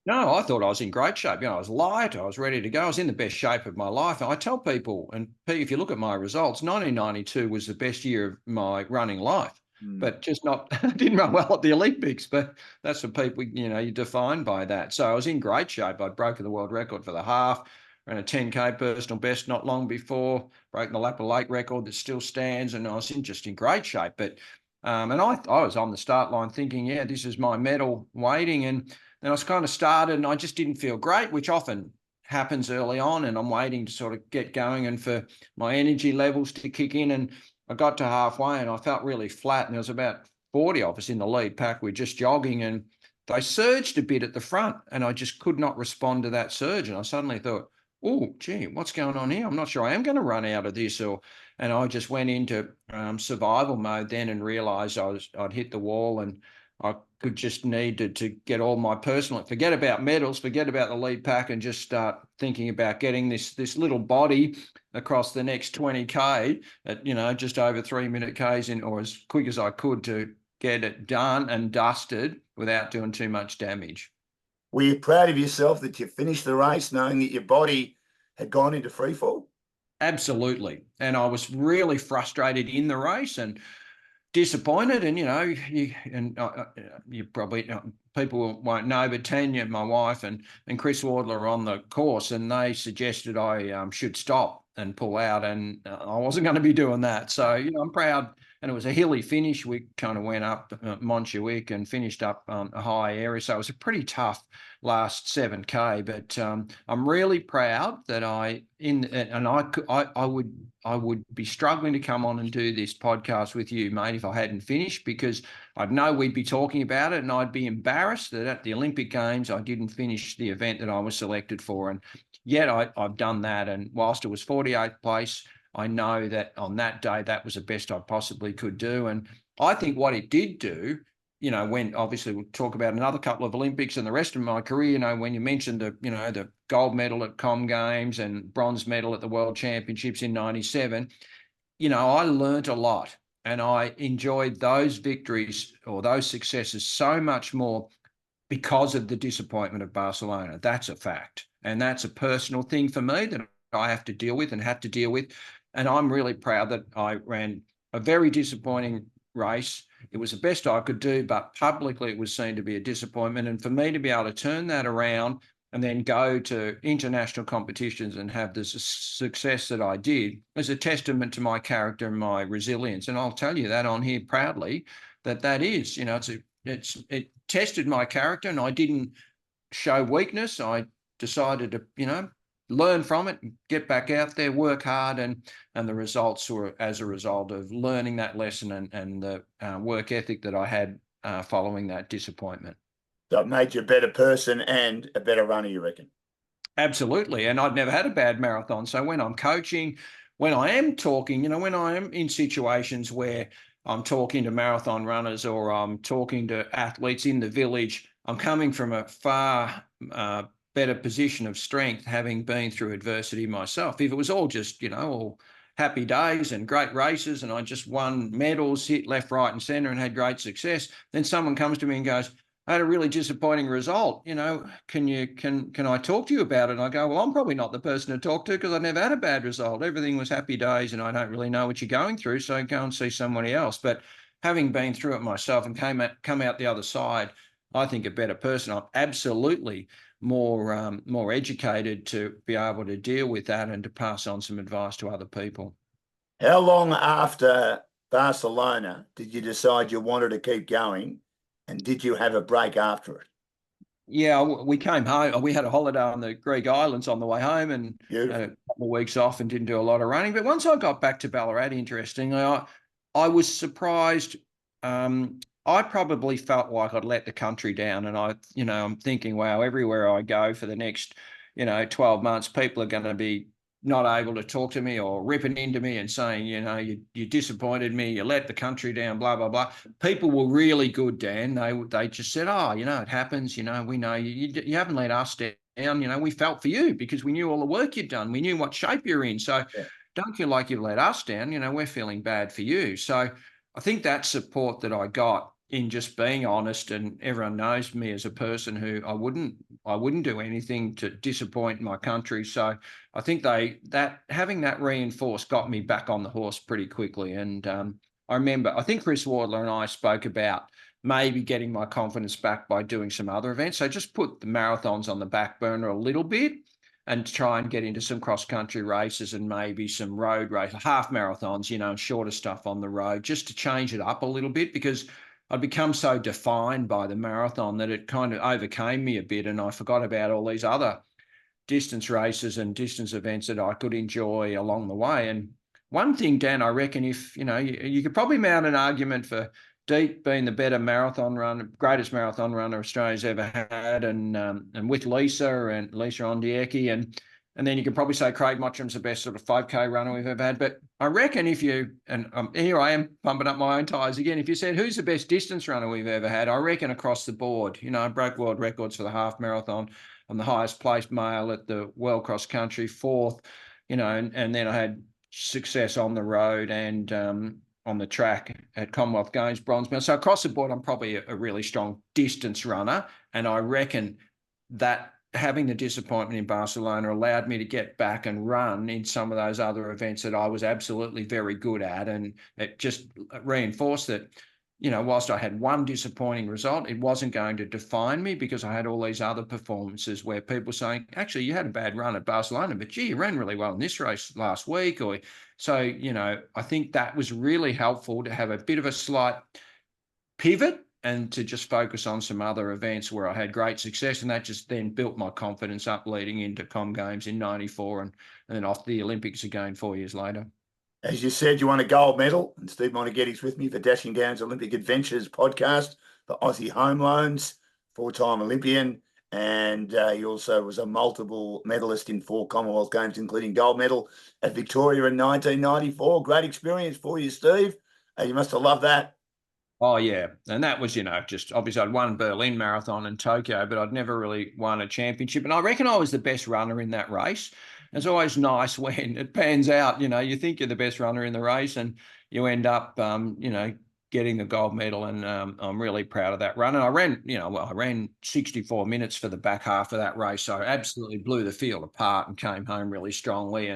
No, I thought I was in great shape. You know, I was light. I was ready to go. I was in the best shape of my life. And I tell people, and if you look at my results, 1992 was the best year of my running life, but just not, I didn't run well at the Olympics, but that's for people, you know, you're defined by that. So I was in great shape. I'd broken the world record for the half, ran a 10K personal best not long before, broken the Lapa Lake record that still stands. And I was just in great shape. But, and I was on the start line thinking, yeah, this is my medal waiting. And then I was kind of started and I just didn't feel great, which often happens early on. And I'm waiting to sort of get going and for my energy levels to kick in. And I got to halfway and I felt really flat. And there was about 40 of us in the lead pack. We're just jogging and they surged a bit at the front and I just could not respond to that surge. And I suddenly thought, oh, gee, what's going on here? I'm not sure I am going to run out of this. And I just went into survival mode then and realized I'd hit the wall, and I could just needed to get all my personal, forget about medals, forget about the lead pack, and just start thinking about getting this little body across the next 20K at, just over 3-minute Ks in, or as quick as I could, to get it done and dusted without doing too much damage. Were you proud of yourself that you finished the race knowing that your body had gone into free fall? Absolutely. And I was really frustrated in the race and disappointed. And, you probably, people won't know, but Tanya, my wife, and Chris Wardler are on the course, and they suggested I should stop and pull out. And I wasn't going to be doing that. So, I'm proud. And it was a hilly finish. We kind of went up Montjuic and finished up a high area. So it was a pretty tough last 7K. But I'm really proud that I would be struggling to come on and do this podcast with you, mate, if I hadn't finished, because I'd know we'd be talking about it, and I'd be embarrassed that at the Olympic Games I didn't finish the event that I was selected for. And yet I've done that. And whilst it was 48th place, I know that on that day, that was the best I possibly could do. And I think what it did do, when obviously we'll talk about another couple of Olympics and the rest of my career, when you mentioned the gold medal at Com Games and bronze medal at the World Championships in 97, I learned a lot, and I enjoyed those victories or those successes so much more because of the disappointment of Barcelona. That's a fact. And that's a personal thing for me that I have to deal with and have to deal with. And I'm really proud that I ran a very disappointing race. It was the best I could do, but publicly it was seen to be a disappointment. And for me to be able to turn that around and then go to international competitions and have the success that I did is a testament to my character and my resilience. And I'll tell you that on here proudly, that is, it tested my character, and I didn't show weakness. I decided to, learn from it, get back out there, work hard, and the results were as a result of learning that lesson and the work ethic that I had following that disappointment. So it made you a better person and a better runner, you reckon? Absolutely. And I'd never had a bad marathon. So when I'm coaching, when I am talking, when I am in situations where I'm talking to marathon runners or I'm talking to athletes in the village, I'm coming from a far better position of strength, having been through adversity myself. If it was all just, all happy days and great races and I just won medals, hit left, right, and center and had great success, then someone comes to me and goes, I had a really disappointing result. Can I talk to you about it? And I go, well, I'm probably not the person to talk to because I never had a bad result. Everything was happy days and I don't really know what you're going through. So go and see somebody else. But having been through it myself and come out the other side, I think a better person. I'm absolutely more educated to be able to deal with that and to pass on some advice to other people. How long after Barcelona did you decide you wanted to keep going? And did you have a break after it? Yeah, we came home. We had a holiday on the Greek islands on the way home and had a couple of weeks off and didn't do a lot of running. But once I got back to Ballarat, interestingly, I was surprised. I probably felt like I'd let the country down. And I'm thinking, wow, everywhere I go for the next, 12 months, people are going to be not able to talk to me or ripping into me and saying, you disappointed me, you let the country down, blah, blah, blah. People were really good, Dan. They just said, it happens. We know you haven't let us down. We felt for you because we knew all the work you'd done. We knew what shape you're in. So don't feel like you've let us down. We're feeling bad for you. So I think that support that I got in just being honest, and everyone knows me as a person who I wouldn't do anything to disappoint my country. So I think that having that reinforced got me back on the horse pretty quickly. And I think Chris Wardler and I spoke about maybe getting my confidence back by doing some other events. So just put the marathons on the back burner a little bit and try and get into some cross-country races and maybe some road races, half marathons, and shorter stuff on the road, just to change it up a little bit, because I'd become so defined by the marathon that it kind of overcame me a bit, and I forgot about all these other distance races and distance events that I could enjoy along the way. And one thing, Dan, I reckon if, you could probably mount an argument for Deep being the better marathon runner, greatest marathon runner Australia's ever had, and with Lisa Ondieki, And then you can probably say Craig Mottram's the best sort of 5K runner we've ever had. But I reckon if you, and here I am pumping up my own tyres again, if you said, who's the best distance runner we've ever had, I reckon across the board, you know, I broke world records for the half marathon. I'm the highest placed male at the World Cross Country, fourth, you know, and then I had success on the road and on the track at Commonwealth Games, bronze medal. So across the board, I'm probably a really strong distance runner. And I reckon that having the disappointment in Barcelona allowed me to get back and run in some of those other events that I was absolutely very good at. And it just reinforced that, you know, whilst I had one disappointing result, it wasn't going to define me because I had all these other performances where people saying, actually, you had a bad run at Barcelona, but gee, you ran really well in this race last week. Or so, you know, I think that was really helpful to have a bit of a slight pivot and to just focus on some other events where I had great success. And that just then built my confidence up leading into Com Games in 94 and then off the Olympics again 4 years later. As you said, you won a gold medal, and Steve Moneghetti's with me for Dashing Down's Olympic Adventures podcast for Aussie Home Loans, four-time Olympian, and he also was a multiple medalist in 4 Commonwealth Games, including gold medal at Victoria in 1994. Great experience for you, Steve. You must have loved that. Oh, yeah. And that was, you know, just obviously I'd won Berlin Marathon and Tokyo, but I'd never really won a championship. And I reckon I was the best runner in that race. It's always nice when it pans out, you know, you think you're the best runner in the race and you end up, you know, getting the gold medal. And I'm really proud of that run. And I ran, you know, I ran 64 minutes for the back half of that race. So I absolutely blew the field apart and came home really strongly.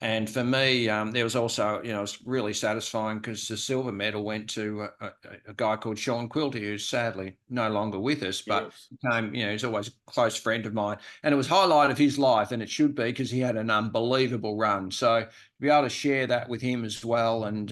And for me, there was also, you know, it was really satisfying because the silver medal went to a guy called Sean Quilty, who's sadly no longer with us, but became, you know, he's always a close friend of mine. And it was highlight of his life, and it should be because he had an unbelievable run. So to be able to share that with him as well, and,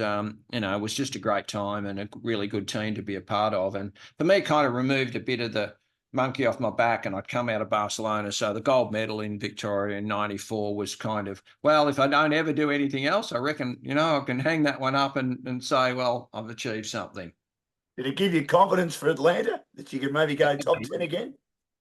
you know, it was just a great time and a really good team to be a part of. And for me, it kind of removed a bit of the monkey off my back, and I'd come out of Barcelona. So the gold medal in Victoria in 94 was kind of, well, if I don't ever do anything else, I reckon, you know, I can hang that one up and say, well, I've achieved something. Did it give you confidence for Atlanta that you could maybe go top 10 again?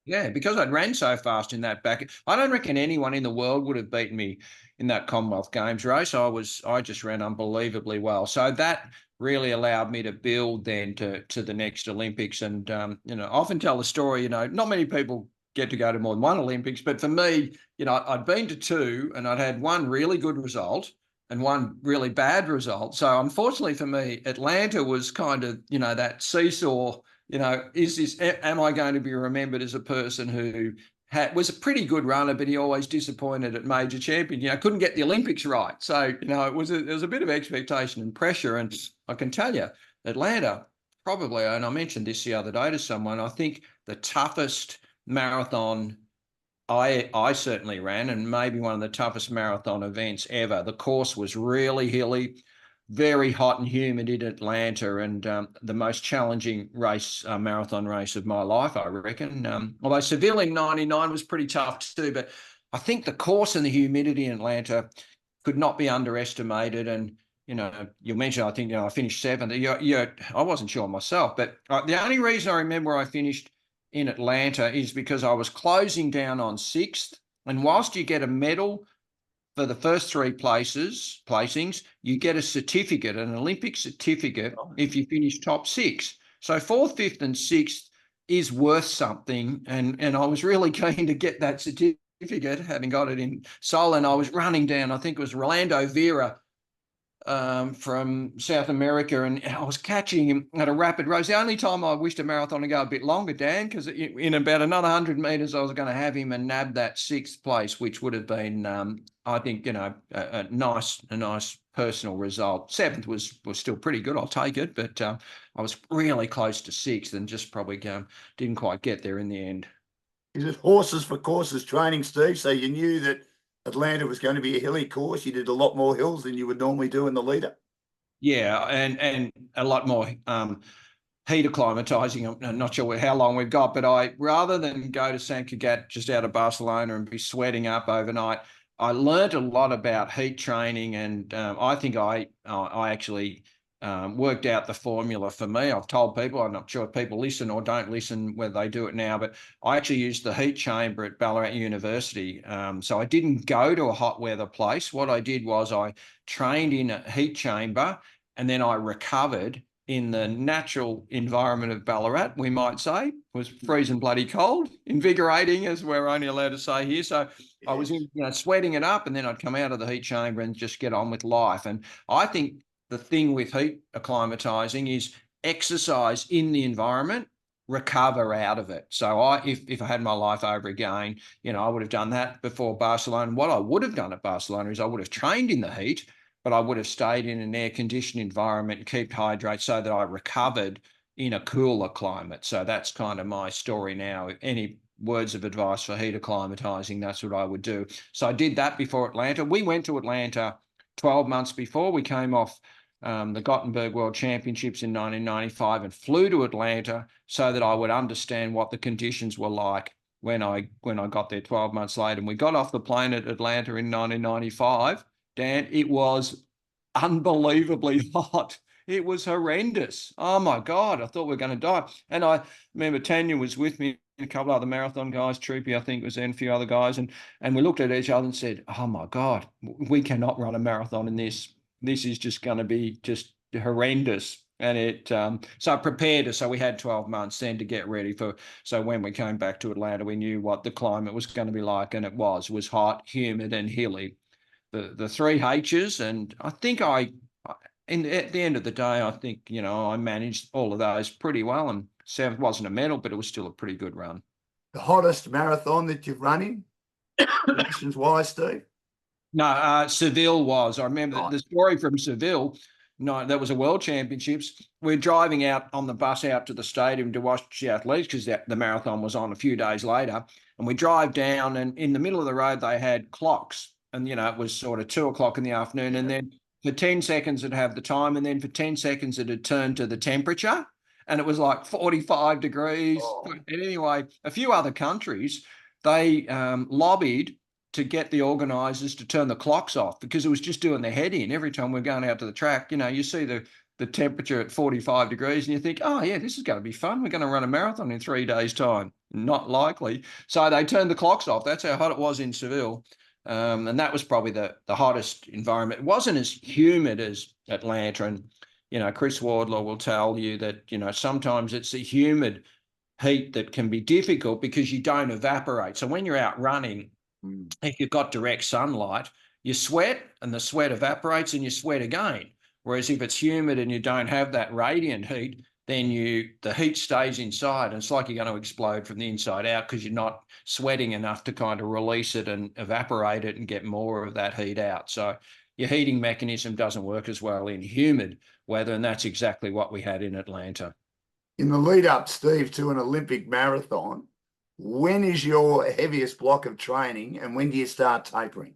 Yeah, because I'd ran so fast in that back. I don't reckon anyone in the world would have beaten me in that Commonwealth Games race. I just ran unbelievably well. So that really allowed me to build then to the next Olympics. And, you know, I often tell the story, you know, not many people get to go to more than one Olympics, but for me, you know, I'd been to 2 and I'd had one really good result and one really bad result. So unfortunately for me, Atlanta was kind of, you know, that seesaw, you know, am I going to be remembered as a person who was a pretty good runner, but he always disappointed at major champion, you know, couldn't get the Olympics right. So, you know, it was a bit of expectation and pressure. And I can tell you, Atlanta probably, and I mentioned this the other day to someone, I think the toughest marathon I certainly ran, and maybe one of the toughest marathon events ever. The course was really hilly, very hot and humid in Atlanta, and the most challenging race, marathon race of my life, I reckon. Although Seville in 99 was pretty tough too, but I think the course and the humidity in Atlanta could not be underestimated. And, you know, you mentioned, I think, you know, I finished 7th. I wasn't sure myself, but the only reason I remember I finished in Atlanta is because I was closing down on 6th. And whilst you get a medal for the first 3 placings, you get a certificate, an Olympic certificate, if you finish top 6. So 4th, 5th, and 6th is worth something. And I was really keen to get that certificate, having got it in Seoul. And I was running down, I think it was Rolando Vera from South America, and I was catching him at a rapid race. The only time I wished a marathon to go a bit longer, Dan, because in about another 100 metres, I was going to have him and nab that 6th place, which would have been, I think, you know, a nice personal result. 7th was still pretty good. I'll take it, but I was really close to 6th and just probably didn't quite get there in the end. Is it horses for courses training, Steve? So you knew that Atlanta was going to be a hilly course. You did a lot more hills than you would normally do in the leader. Yeah, and a lot more heat acclimatizing. I'm not sure how long we've got, but rather than go to Sant Cugat just out of Barcelona and be sweating up overnight, I learned a lot about heat training, and I think I actually worked out the formula for me. I've told people, I'm not sure if people listen or don't listen, whether they do it now, but I actually used the heat chamber at Ballarat University. So I didn't go to a hot weather place. What I did was I trained in a heat chamber, and then I recovered in the natural environment of Ballarat, we might say. It was freezing bloody cold, invigorating, as we're only allowed to say here. So I was Yes. sweating it up, and then I'd come out of the heat chamber and just get on with life. And I think the thing with heat acclimatizing is exercise in the environment, recover out of it. So if I had my life over again, I would have done that before Barcelona. What I would have done at Barcelona is I would have trained in the heat, but I would have stayed in an air-conditioned environment and kept hydrate so that I recovered in a cooler climate. So that's kind of my story now. Any words of advice for heat acclimatizing, that's what I would do. So I did that before Atlanta. We went to Atlanta 12 months before. We came off the Gothenburg World Championships in 1995 and flew to Atlanta so that I would understand what the conditions were like when I got there 12 months later. And we got off the plane at Atlanta in 1995. Dan, it was unbelievably hot. It was horrendous. Oh my God, I thought we were going to die. And I remember Tanya was with me, a couple of other marathon guys, Troopy, I think was there, and a few other guys. And we looked at each other and said, oh my God, we cannot run a marathon in this. This is just going to be just horrendous. And so I prepared us. So we had 12 months then to get ready for. So when we came back to Atlanta, we knew what the climate was going to be like. And it was hot, humid, and hilly. The three H's. And I think at the end of the day, I think, I managed all of those pretty well. And seventh wasn't a medal, but it was still a pretty good run. The hottest marathon that you've run in, conditions-wise, Steve? No, Seville was. I remember Right. the story from Seville. No, that was a World Championships. We're driving out on the bus out to the stadium to watch the athletes because the marathon was on a few days later. And we drive down, and in the middle of the road, they had clocks. And, it was sort of 2 o'clock in the afternoon. Yeah. And then for 10 seconds, it'd have the time. And then for 10 seconds, it had turned to the temperature. And it was like 45 degrees. Oh. And anyway, a few other countries, they lobbied to get the organisers to turn the clocks off because it was just doing their head in. Every time we're going out to the track, you see the temperature at 45 degrees and you think, oh yeah, this is going to be fun. We're going to run a marathon in 3 days' time. Not likely. So they turned the clocks off. That's how hot it was in Seville. And that was probably the hottest environment. It wasn't as humid as Atlanta. And, Chris Wardlaw will tell you that, sometimes it's the humid heat that can be difficult because you don't evaporate. So when you're out running, if you've got direct sunlight, you sweat and the sweat evaporates and you sweat again. Whereas if it's humid and you don't have that radiant heat, then the heat stays inside and it's like you're going to explode from the inside out because you're not sweating enough to kind of release it and evaporate it and get more of that heat out. So your heating mechanism doesn't work as well in humid weather, and that's exactly what we had in Atlanta. In the lead up, Steve, to an Olympic marathon, when is your heaviest block of training and when do you start tapering?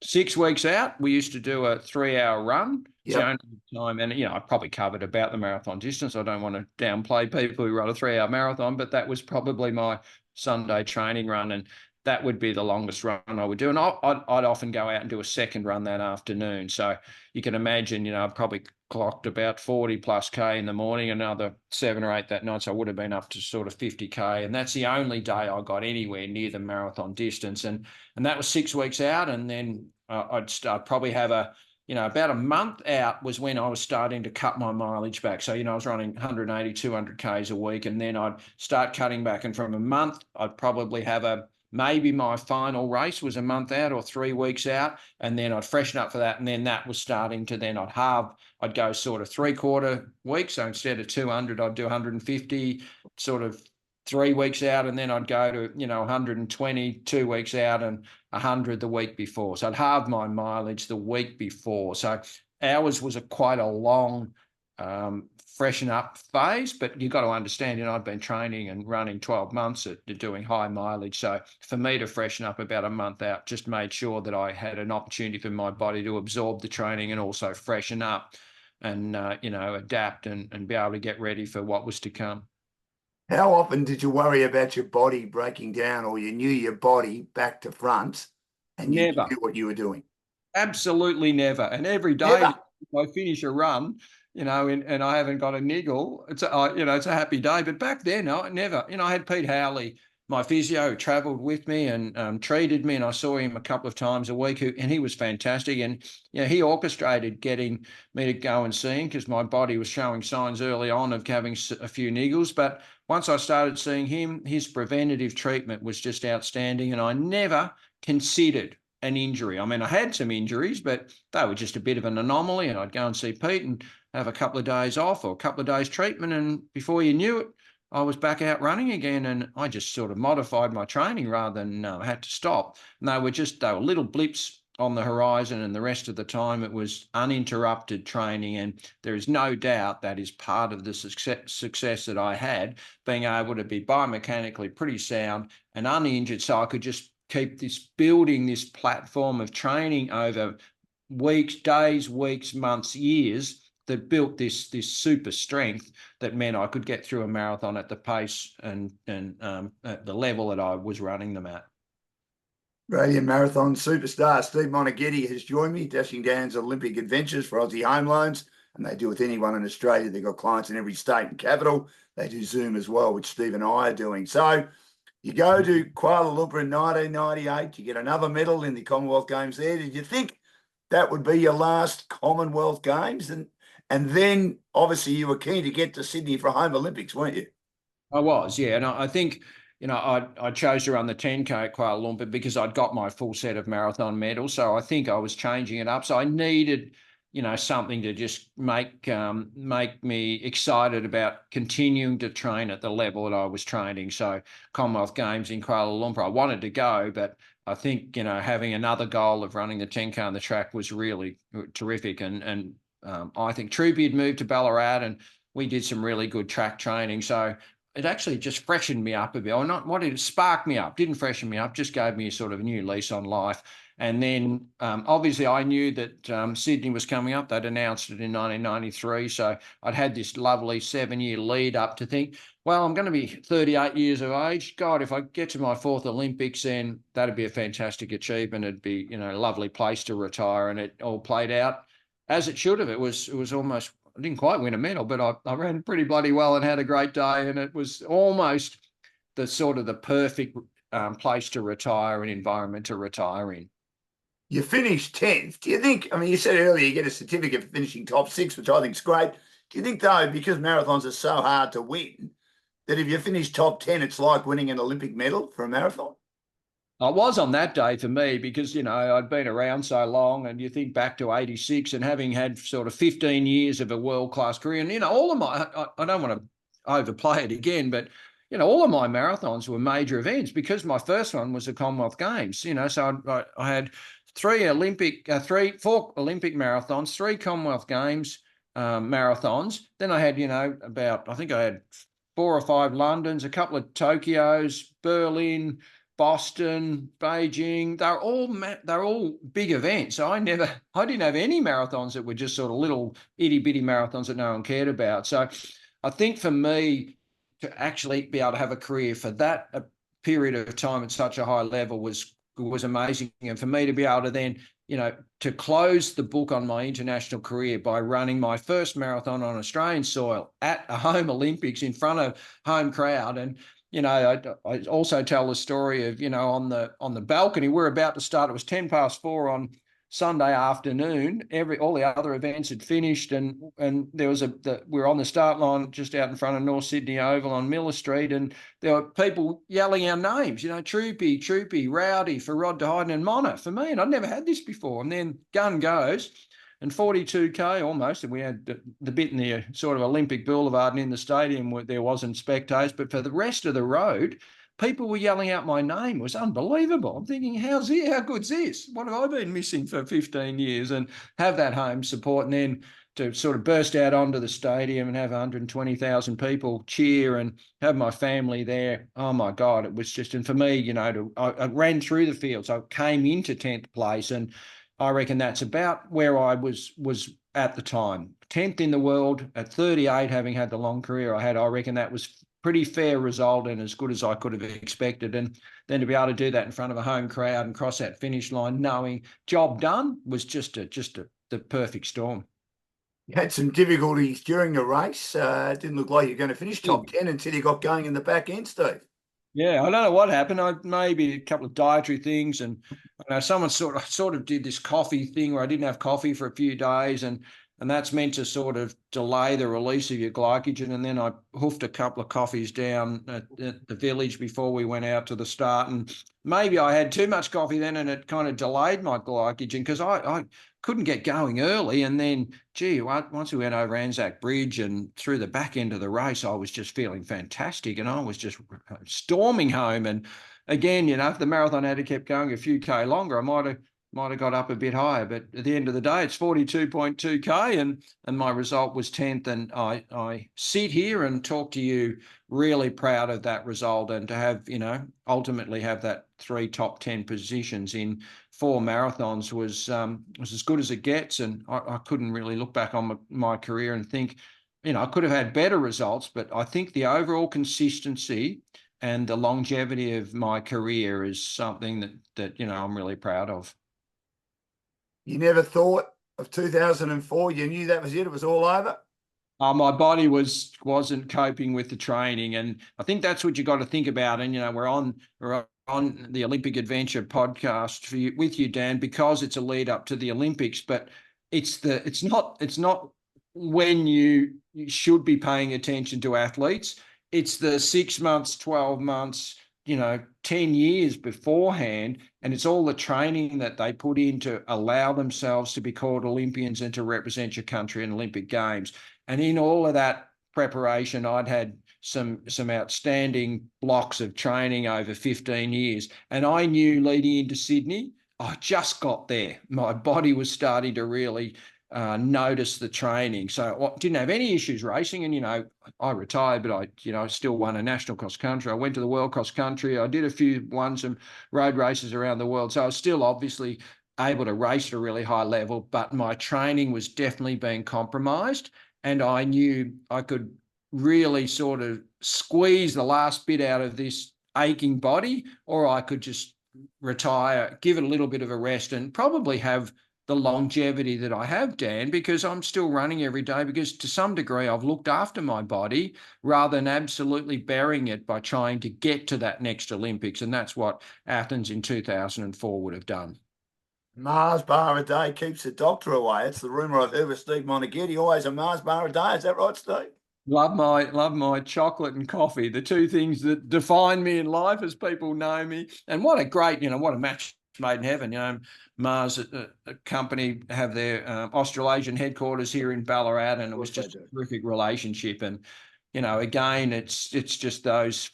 6 weeks out, we used to do a 3-hour run. Yep. Time, and I probably covered about the marathon distance. I don't want to downplay people who run a 3-hour marathon, but that was probably my Sunday training run, and that would be the longest run I would do. And I'd often go out and do a second run that afternoon. So you can imagine, I probably clocked about 40 plus K in the morning, another 7 or 8 that night. So I would have been up to sort of 50 K. And that's the only day I got anywhere near the marathon distance. And that was 6 weeks out. And then I'd probably have about a month out was when I was starting to cut my mileage back. So, I was running 180, 200 Ks a week, and then I'd start cutting back. And from a month, I'd probably have maybe my final race was a month out or 3 weeks out, and then I'd freshen up for that. And then that was starting to, then I'd go sort of 3/4 weeks. So instead of 200, I'd do 150, sort of 3 weeks out, and then I'd go to 120 2 weeks out and 100 the week before. So I'd halve my mileage the week before. So ours was quite a long freshen up phase, but you've got to understand, I've been training and running 12 months at doing high mileage. So for me to freshen up about a month out just made sure that I had an opportunity for my body to absorb the training and also freshen up and adapt and be able to get ready for what was to come. How often did you worry about your body breaking down, or you knew your body back to front and you Never. knew what you were doing? Absolutely never. And every day Never. I finish a run, and I haven't got a niggle, it's a happy day. But back then, I never, I had Pete Howley, my physio, who travelled with me and treated me, and I saw him a couple of times a week, and he was fantastic. And he orchestrated getting me to go and see him because my body was showing signs early on of having a few niggles. But once I started seeing him, his preventative treatment was just outstanding, and I never considered an injury. I mean, I had some injuries, but they were just a bit of an anomaly, and I'd go and see Pete and have a couple of days off or a couple of days treatment, and before you knew it, I was back out running again. And I just sort of modified my training rather than had to stop. And they were little blips on the horizon, and the rest of the time it was uninterrupted training. And there is no doubt that is part of the success that I had, being able to be biomechanically pretty sound and uninjured, so I could just keep building this platform of training over days, weeks, months, years, that built this super strength that meant I could get through a marathon at the pace and at the level that I was running them at. Australian marathon superstar Steve Moneghetti has joined me, dashing Dan's Olympic adventures for Aussie Home Loans, and they deal with anyone in Australia. They've got clients in every state and capital. They do Zoom as well, which Steve and I are doing. So you go to Kuala Lumpur in 1998, you get another medal in the Commonwealth Games there. Did you think that would be your last Commonwealth Games? And then obviously you were keen to get to Sydney for home Olympics, weren't you? I was, yeah. And I think, I chose to run the 10K at Kuala Lumpur because I'd got my full set of marathon medals. So I think I was changing it up. So I needed, something to just make me excited about continuing to train at the level that I was training. So Commonwealth Games in Kuala Lumpur, I wanted to go, but I think, having another goal of running the 10K on the track was really terrific. And I think Troopy had moved to Ballarat, and we did some really good track training. So it actually just freshened me up a bit. Or not, what did it spark me up? Didn't freshen me up, just gave me a sort of new lease on life. And then obviously I knew that Sydney was coming up. They'd announced it in 1993. So I'd had this lovely 7-year lead up to think, well, I'm going to be 38 years of age. God, if I get to my 4th Olympics, then that'd be a fantastic achievement. It'd be, a lovely place to retire. And it all played out as it should have. It was almost, I didn't quite win a medal, but I ran pretty bloody well and had a great day. And it was almost the perfect place to retire and environment to retire in. You finished 10th. Do you think, I mean, you said earlier you get a certificate for finishing top 6, which I think is great. Do you think, though, because marathons are so hard to win, that if you finish top 10, it's like winning an Olympic medal for a marathon? I was on that day for me because, I'd been around so long, and you think back to 86 and having had sort of 15 years of a world-class career. And, all of my, I don't want to overplay it again, but, all of my marathons were major events because my first one was the Commonwealth Games, so I had 4 Olympic marathons, 3 Commonwealth Games marathons. Then I had, I think I had 4 or 5 Londons, a couple of Tokyos, Berlin, Boston, Beijing. They're all big events. So I didn't have any marathons that were just sort of little itty bitty marathons that no one cared about. So I think for me to actually be able to have a career for that period of time at such a high level was amazing. And for me to be able to then, to close the book on my international career by running my first marathon on Australian soil at a home Olympics in front of home crowd. And I also tell the story of, on the balcony, we're about to start. It was 4:10 on Sunday afternoon. All the other events had finished, and there was we were on the start line just out in front of North Sydney Oval on Miller Street, and there were people yelling our names, Troopy, Rowdy, for Rod de Hayden and Mona for me, and I'd never had this before. And then gun goes. And 42K almost, and we had the bit in the sort of Olympic Boulevard and in the stadium where there wasn't spectators, but for the rest of the road, people were yelling out my name. It was unbelievable. I'm thinking, how good's this? What have I been missing for 15 years? And have that home support, and then to sort of burst out onto the stadium and have 120,000 people cheer and have my family there. Oh my God, it was just, and for me, I ran through the fields. I came into 10th place, and I reckon that's about where I was at the time. 10th in the world at 38, having had the long career I had. I reckon that was pretty fair result and as good as I could have expected. And then to be able to do that in front of a home crowd and cross that finish line, knowing job done, was just the perfect storm. You had some difficulties during the race. It didn't look like you're going to finish top 10 until you got going in the back end, Steve. Yeah, I don't know what happened. I maybe a couple of dietary things, and someone sort of did this coffee thing where I didn't have coffee for a few days, and that's meant to sort of delay the release of your glycogen. And then I hoofed a couple of coffees down at the village before we went out to the start, and maybe I had too much coffee then, and it kind of delayed my glycogen because I couldn't get going early. And then, gee, once we went over Anzac Bridge and through the back end of the race, I was just feeling fantastic, and I was just storming home. And again, if the marathon had kept going a few K longer, I might have got up a bit higher. But at the end of the day, it's 42.2K, and my result was 10th. And I sit here and talk to you really proud of that result, and to have, ultimately have that 3 top 10 positions in 4 marathons was as good as it gets. And I couldn't really look back on my career and think, I could have had better results, but I think the overall consistency and the longevity of my career is something that I'm really proud of. You never thought of 2004. You knew that was it. It was all over. My body wasn't coping with the training, and I think that's what you got to think about. And we're on the Olympic Adventure podcast with you, Dan, because it's a lead up to the Olympics. But it's not when you should be paying attention to athletes. It's the 6 months, 12 months, 10 years beforehand, and it's all the training that they put in to allow themselves to be called Olympians and to represent your country in Olympic Games. And in all of that preparation, I'd had some outstanding blocks of training over 15 years. And I knew leading into Sydney, I just got there. My body was starting to really notice the training. So I didn't have any issues racing. And, I retired, but I still won a national cross country. I went to the world cross country. I did won some road races around the world. So I was still obviously able to race at a really high level, but my training was definitely being compromised. And I knew I could really sort of squeeze the last bit out of this aching body, or I could just retire, give it a little bit of a rest, and probably have the longevity that I have, Dan, because I'm still running every day, because to some degree I've looked after my body rather than absolutely burying it by trying to get to that next Olympics. And that's what Athens in 2004 would have done. Mars bar a day keeps the doctor away. It's the rumour I've heard with Steve Moneghetti. Always a Mars bar a day. Is that right, Steve? Love my chocolate and coffee, the two things that define me in life, as people know me. And what a match made in heaven. Mars, a company, have their Australasian headquarters here in Ballarat, and it was just a terrific relationship. And again, it's just those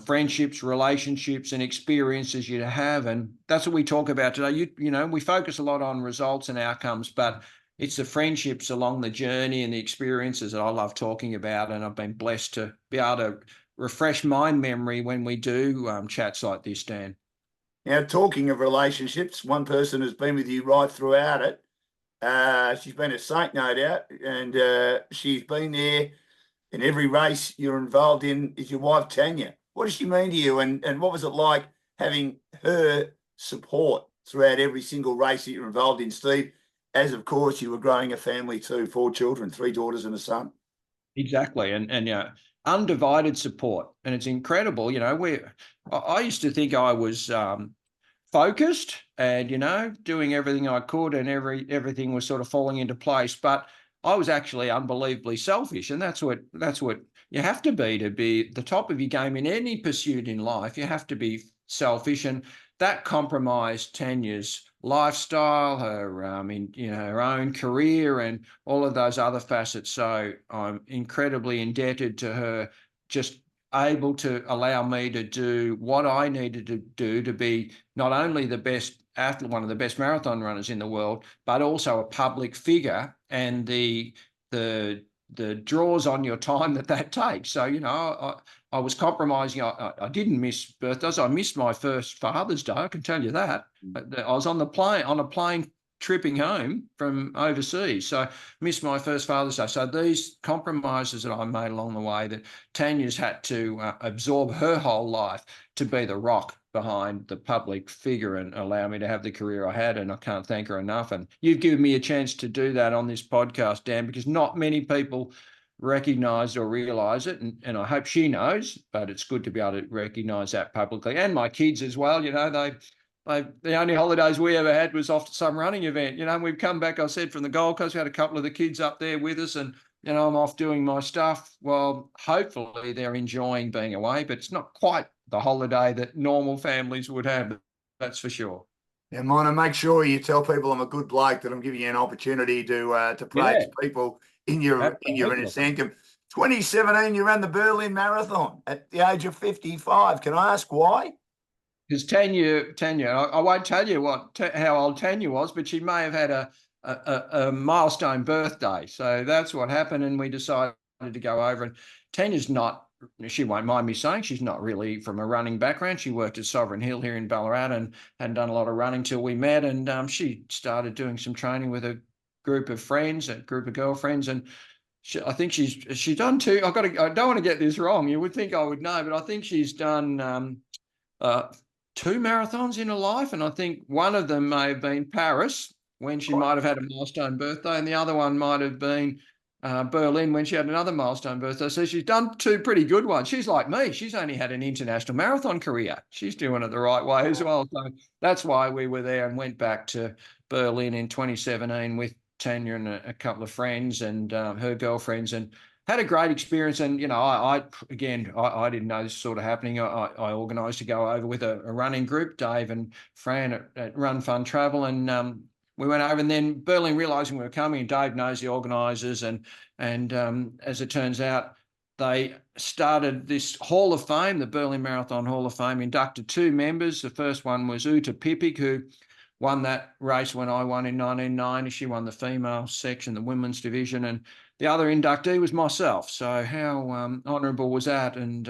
friendships, relationships, and experiences you have, and that's what we talk about today. We focus a lot on results and outcomes, but it's the friendships along the journey and the experiences that I love talking about. And I've been blessed to be able to refresh my memory when we do chats like this, Dan. Now, talking of relationships, one person has been with you right throughout it. She's been a saint, no doubt, and she's been there in every race you're involved in, is your wife, Tanya. What does she mean to you, and what was it like having her support throughout every single race that you're involved in, Steve? As, of course, you were growing a family too, 4 children, 3 daughters and a son. Exactly. And undivided support. And it's incredible. I used to think I was focused and, doing everything I could, and everything was sort of falling into place. But I was actually unbelievably selfish. And that's what you have to be the top of your game in any pursuit in life. You have to be selfish. And that compromised Tanya's lifestyle, her her own career, and all of those other facets. So I'm incredibly indebted to her, just able to allow me to do what I needed to do to be not only the best athlete, one of the best marathon runners in the world, but also a public figure, and the draws on your time that takes. So, I was compromising. I didn't miss birthdays. I missed my first Father's Day, I can tell you that. I was on a plane tripping home from overseas. So I missed my first Father's Day. So these compromises that I made along the way, that Tanya's had to absorb her whole life to be the rock behind the public figure and allow me to have the career I had. And I can't thank her enough. And you've given me a chance to do that on this podcast, Dan, because not many people recognize or realize it. And I hope she knows, but it's good to be able to recognize that publicly. And my kids as well, the only holidays we ever had was off to some running event. We've come back, I said, from the Gold Coast. We had a couple of the kids up there with us, and I'm off doing my stuff. Well, hopefully they're enjoying being away, but it's not quite the holiday that normal families would have. That's for sure. Yeah, Mona, make sure you tell people I'm a good bloke, that I'm giving you an opportunity to praise people in your inner sanctum. 2017, you ran the Berlin Marathon at the age of 55. Can I ask why? Because Tanya, I won't tell you how old Tanya was, but she may have had a milestone birthday. So that's what happened, and we decided to go over. And Tanya's not, she won't mind me saying, she's not really from a running background. She worked at Sovereign Hill here in Ballarat and hadn't done a lot of running till we met. And she started doing some training with a group of friends, a group of girlfriends, and I think she's done two. I don't want to get this wrong. You would think I would know, but I think she's done 2 marathons in her life, and I think one of them may have been Paris, when she might have had a milestone birthday, and the other one might have been Berlin, when she had another milestone birthday. So she's done 2 pretty good ones. She's like me. She's only had an international marathon career. She's doing it the right way as well. So that's why we were there and went back to Berlin in 2017 with Tanya and a couple of friends and her girlfriends, and had a great experience. And, I didn't know this sort of happening. I organised to go over with a running group, Dave and Fran at Run Fun Travel. And we went over, and then Berlin, realising we were coming, and Dave knows the organisers. And as it turns out, they started this Hall of Fame, the Berlin Marathon Hall of Fame, inducted 2 members. The first one was Uta Pipik, who won that race when I won in 1990. She won the female section, the women's division, and the other inductee was myself. So how honourable was that? And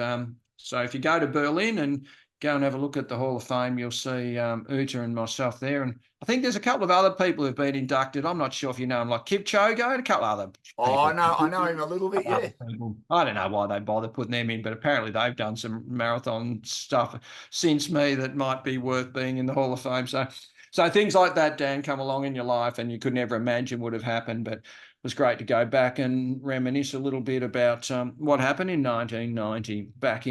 so if you go to Berlin and go and have a look at the Hall of Fame, you'll see Uta and myself there. And I think there's a couple of other people who've been inducted. I'm not sure if you know them, like Kipchoge and a couple of other people. Oh, I know him a little bit, yeah. I don't know why they bother putting them in, but apparently they've done some marathon stuff since me that might be worth being in the Hall of Fame. So things like that, Dan, come along in your life, and you could never imagine would have happened. But it was great to go back and reminisce a little bit about what happened in 1990, back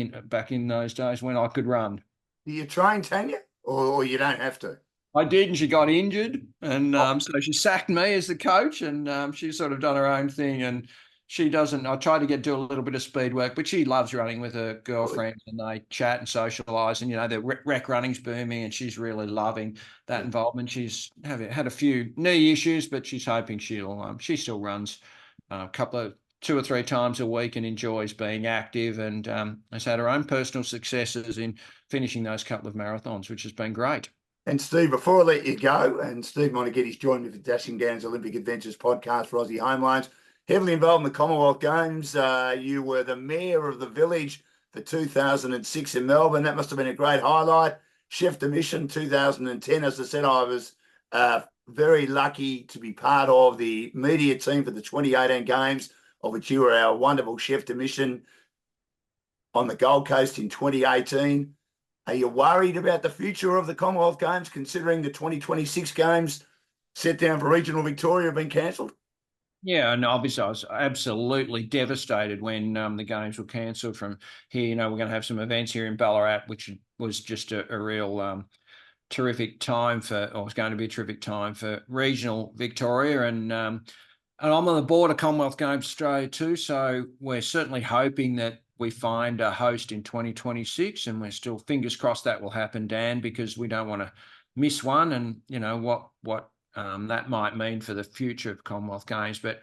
in those days when I could run. Do you train, Tanya, or you don't have to? I did, and she got injured, and so she sacked me as the coach, and she's sort of done her own thing. And she doesn't. I try to do a little bit of speed work, but she loves running with her girlfriend, and they chat and socialise. And the rec running's booming, and she's really loving that involvement. She's had a few knee issues, but she's hoping she still runs a couple of 2 or 3 times a week and enjoys being active, and has had her own personal successes in finishing those couple of marathons, which has been great. And Steve, before I let you go, and Steve Moneghetti's joined me for Dashing Down's Olympic Adventures podcast for Aussie Home Loans. Heavily involved in the Commonwealth Games. You were the mayor of the village for 2006 in Melbourne. That must have been a great highlight. Chef de Mission 2010. As I said, I was very lucky to be part of the media team for the 2018 Games, of which you were our wonderful chef de mission on the Gold Coast in 2018. Are you worried about the future of the Commonwealth Games, considering the 2026 Games set down for regional Victoria have been cancelled? Yeah, and obviously I was absolutely devastated when the Games were cancelled from here. We're going to have some events here in Ballarat, which was just a real terrific time was going to be a terrific time for regional Victoria. And I'm on the board of Commonwealth Games Australia too, so we're certainly hoping that we find a host in 2026, and we're still fingers crossed that will happen, Dan, because we don't want to miss one. And what that might mean for the future of Commonwealth Games. But,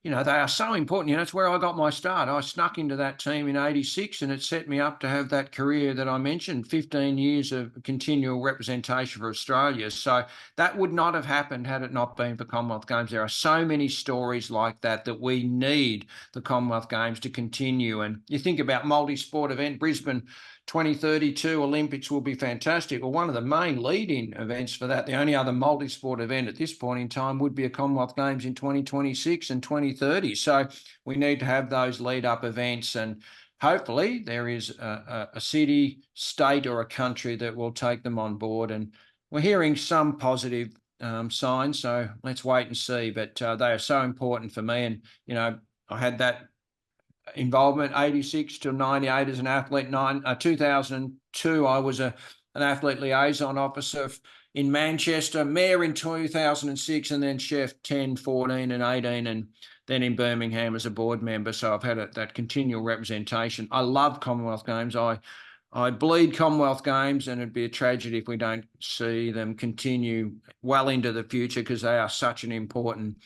they are so important. It's where I got my start. I snuck into that team in 86, and it set me up to have that career that I mentioned, 15 years of continual representation for Australia. So that would not have happened had it not been for Commonwealth Games. There are so many stories like that we need the Commonwealth Games to continue. And you think about multi-sport event, Brisbane 2032 Olympics will be fantastic. Well, one of the main lead-in events for that, the only other multi-sport event at this point in time, would be a Commonwealth Games in 2026 and 2030. So we need to have those lead-up events, and hopefully there is a city, state or a country that will take them on board. And we're hearing some positive signs, so let's wait and see. But they are so important for me. And, I had that involvement 86 to 98 as an athlete. 2002 I was an athlete liaison officer in Manchester, mayor in 2006, and then chef 10, 14 and 18, and then in Birmingham as a board member. So I've had that continual representation. I love Commonwealth Games. I bleed Commonwealth Games, and it'd be a tragedy if we don't see them continue well into the future, because they are such an important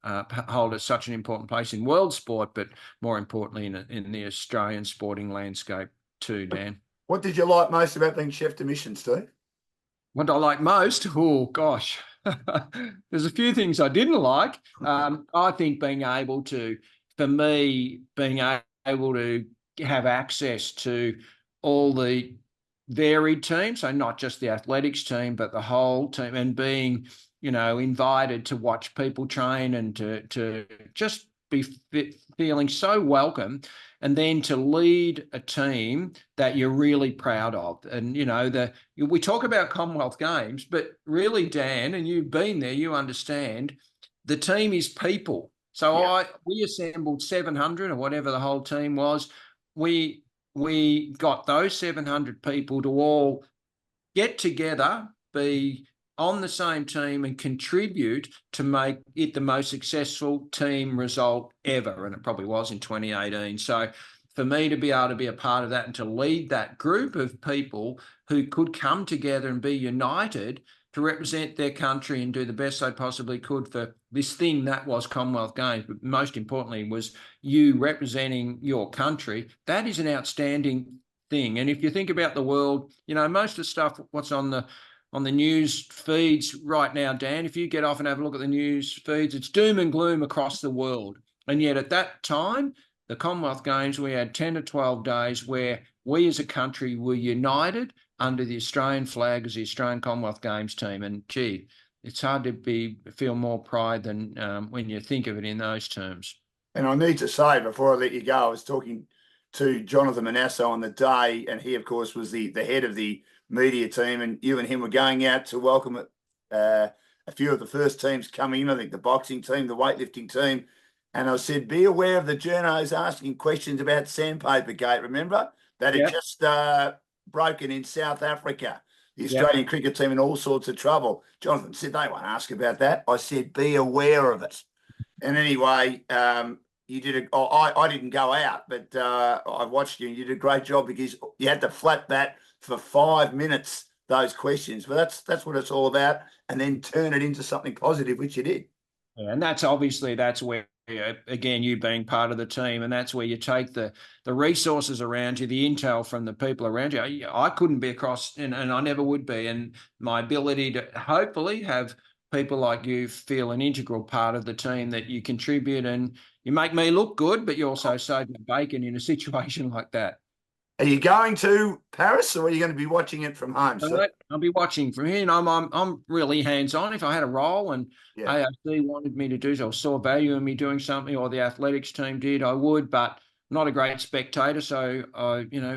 hold such an important place in world sport, but more importantly in the Australian sporting landscape too, Dan. What did you like most about being chef de mission, Steve? What I like most? Oh, gosh. There's a few things I didn't like. I think being able to have access to all the varied teams, so not just the athletics team, but the whole team, and being invited to watch people train and to just be feeling so welcome, and then to lead a team that you're really proud of. And, we talk about Commonwealth Games, but really, Dan, and you've been there, you understand, the team is people. So we assembled 700 or whatever the whole team was. We got those 700 people to all get together, be on the same team and contribute to make it the most successful team result ever. And it probably was in 2018. So for me to be able to be a part of that and to lead that group of people who could come together and be united to represent their country and do the best they possibly could for this thing that was Commonwealth Games, but most importantly was you representing your country, that is an outstanding thing. And if you think about the world, most of the stuff, what's on the news feeds right now, Dan, if you get off and have a look at the news feeds, it's doom and gloom across the world. And yet at that time, the Commonwealth Games, we had 10 to 12 days where we as a country were united under the Australian flag as the Australian Commonwealth Games team. And gee, it's hard to feel more pride than when you think of it in those terms. And I need to say, before I let you go, I was talking to Jonathan Manasso on the day, and he, of course, was the head of the media team, and you and him were going out to welcome a few of the first teams coming in, I think the boxing team, the weightlifting team. And I said, be aware of the journos asking questions about Sandpaper Gate. Remember? That had just broken in South Africa. The Australian cricket team in all sorts of trouble. Jonathan said, they won't ask about that. I said, be aware of it. And anyway, you did I didn't go out, but I watched you, and you did a great job, because you had to flat bat for 5 minutes, those questions. But that's what it's all about, and then turn it into something positive, which you did. Yeah, and that's where, again, you being part of the team, and that's where you take the resources around you, the intel from the people around you. I couldn't be across, and I never would be. And my ability to hopefully have people like you feel an integral part of the team, that you contribute and you make me look good, but you also save me bacon in a situation like that. Are you going to Paris, or are you going to be watching it from home? I'll be watching from here. I'm really hands-on. If I had a role and AFC wanted me to do so, or saw value in me doing something, or the athletics team did, I would, but I'm not a great spectator. So,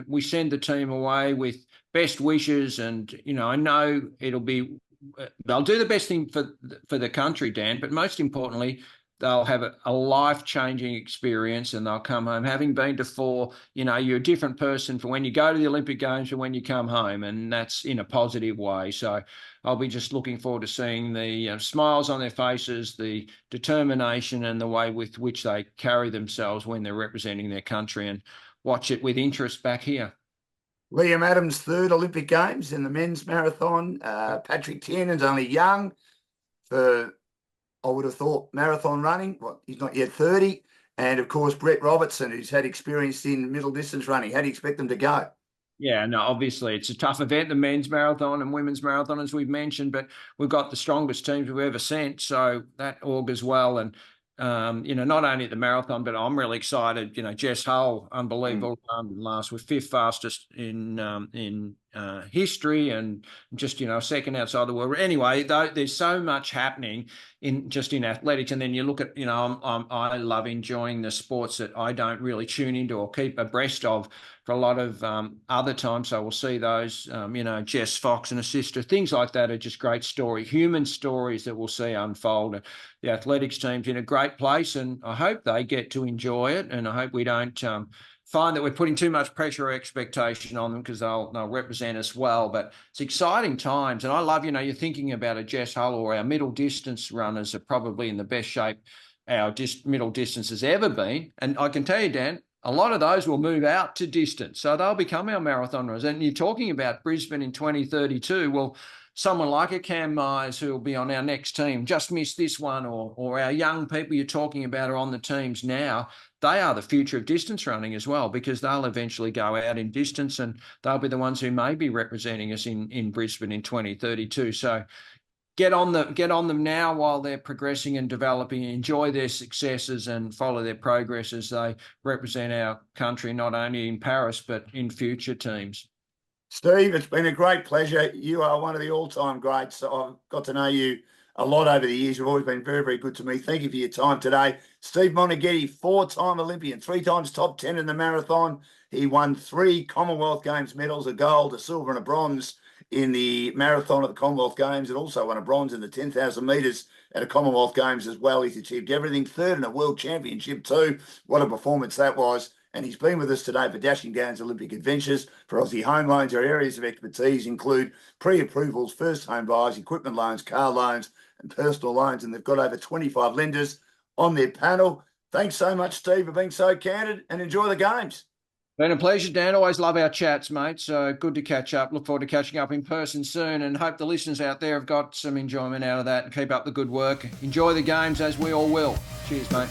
we send the team away with best wishes, and, I know they'll do the best thing for the country, Dan, but most importantly, they'll have a life-changing experience, and they'll come home having been to 4. You're a different person for when you go to the Olympic Games and when you come home, and that's in a positive way. So I'll be just looking forward to seeing the smiles on their faces, the determination, and the way with which they carry themselves when they're representing their country, and watch it with interest back here. Liam Adams' 3rd Olympic Games in the men's marathon. Patrick Tiernan's only young for, I would have thought, marathon running. Well, he's not yet 30. And, of course, Brett Robertson, who's had experience in middle distance running. How do you expect them to go? Yeah, no, obviously it's a tough event, the men's marathon and women's marathon, as we've mentioned, but we've got the strongest teams we've ever sent, so that augurs well. And not only at the marathon, but I'm really excited. Jess Hull, unbelievable, last was fifth fastest in history, and just second outside the world. Anyway, there's so much happening in athletics, and then you look at I love enjoying the sports that I don't really tune into or keep abreast of for a lot of other times. So we'll see those, Jess Fox and her sister, things like that are just great human stories that we'll see unfold. The athletics team's in a great place, and I hope they get to enjoy it, and I hope we don't find that we're putting too much pressure or expectation on them, because they'll represent us well. But it's exciting times, and I love, you're thinking about a Jess Hull, or our middle distance runners are probably in the best shape our middle distance has ever been. And I can tell you, Dan, a lot of those will move out to distance, so they'll become our marathon runners. And you're talking about Brisbane in 2032. Well, someone like a Cam Myers, who will be on our next team, just missed this one, or our young people you're talking about are on the teams now. They are the future of distance running as well, because they'll eventually go out in distance, and they'll be the ones who may be representing us in Brisbane in 2032. So get on them now while they're progressing and developing. Enjoy their successes and follow their progress as they represent our country, not only in Paris, but in future teams. Steve, it's been a great pleasure. You are one of the all-time greats. I've got to know you a lot over the years. You've always been very, very good to me. Thank you for your time today. Steve Moneghetti, 4-time Olympian, 3 times top 10 in the marathon. He won 3 Commonwealth Games medals, a gold, a silver and a bronze in the marathon at the Commonwealth Games, and also won a bronze in the 10,000 metres at a Commonwealth Games as well. He's achieved everything, 3rd in a World Championship too. What a performance that was. And he's been with us today for Dashing Dan's Olympic Adventures. For Aussie Home Loans, our areas of expertise include pre-approvals, first home buyers, equipment loans, car loans, and personal loans. And they've got over 25 lenders on their panel. Thanks so much, Steve, for being so candid, and enjoy the games. Been a pleasure, Dan. Always love our chats, mate. So good to catch up. Look forward to catching up in person soon, and hope the listeners out there have got some enjoyment out of that, and keep up the good work. Enjoy the games, as we all will. Cheers, mate.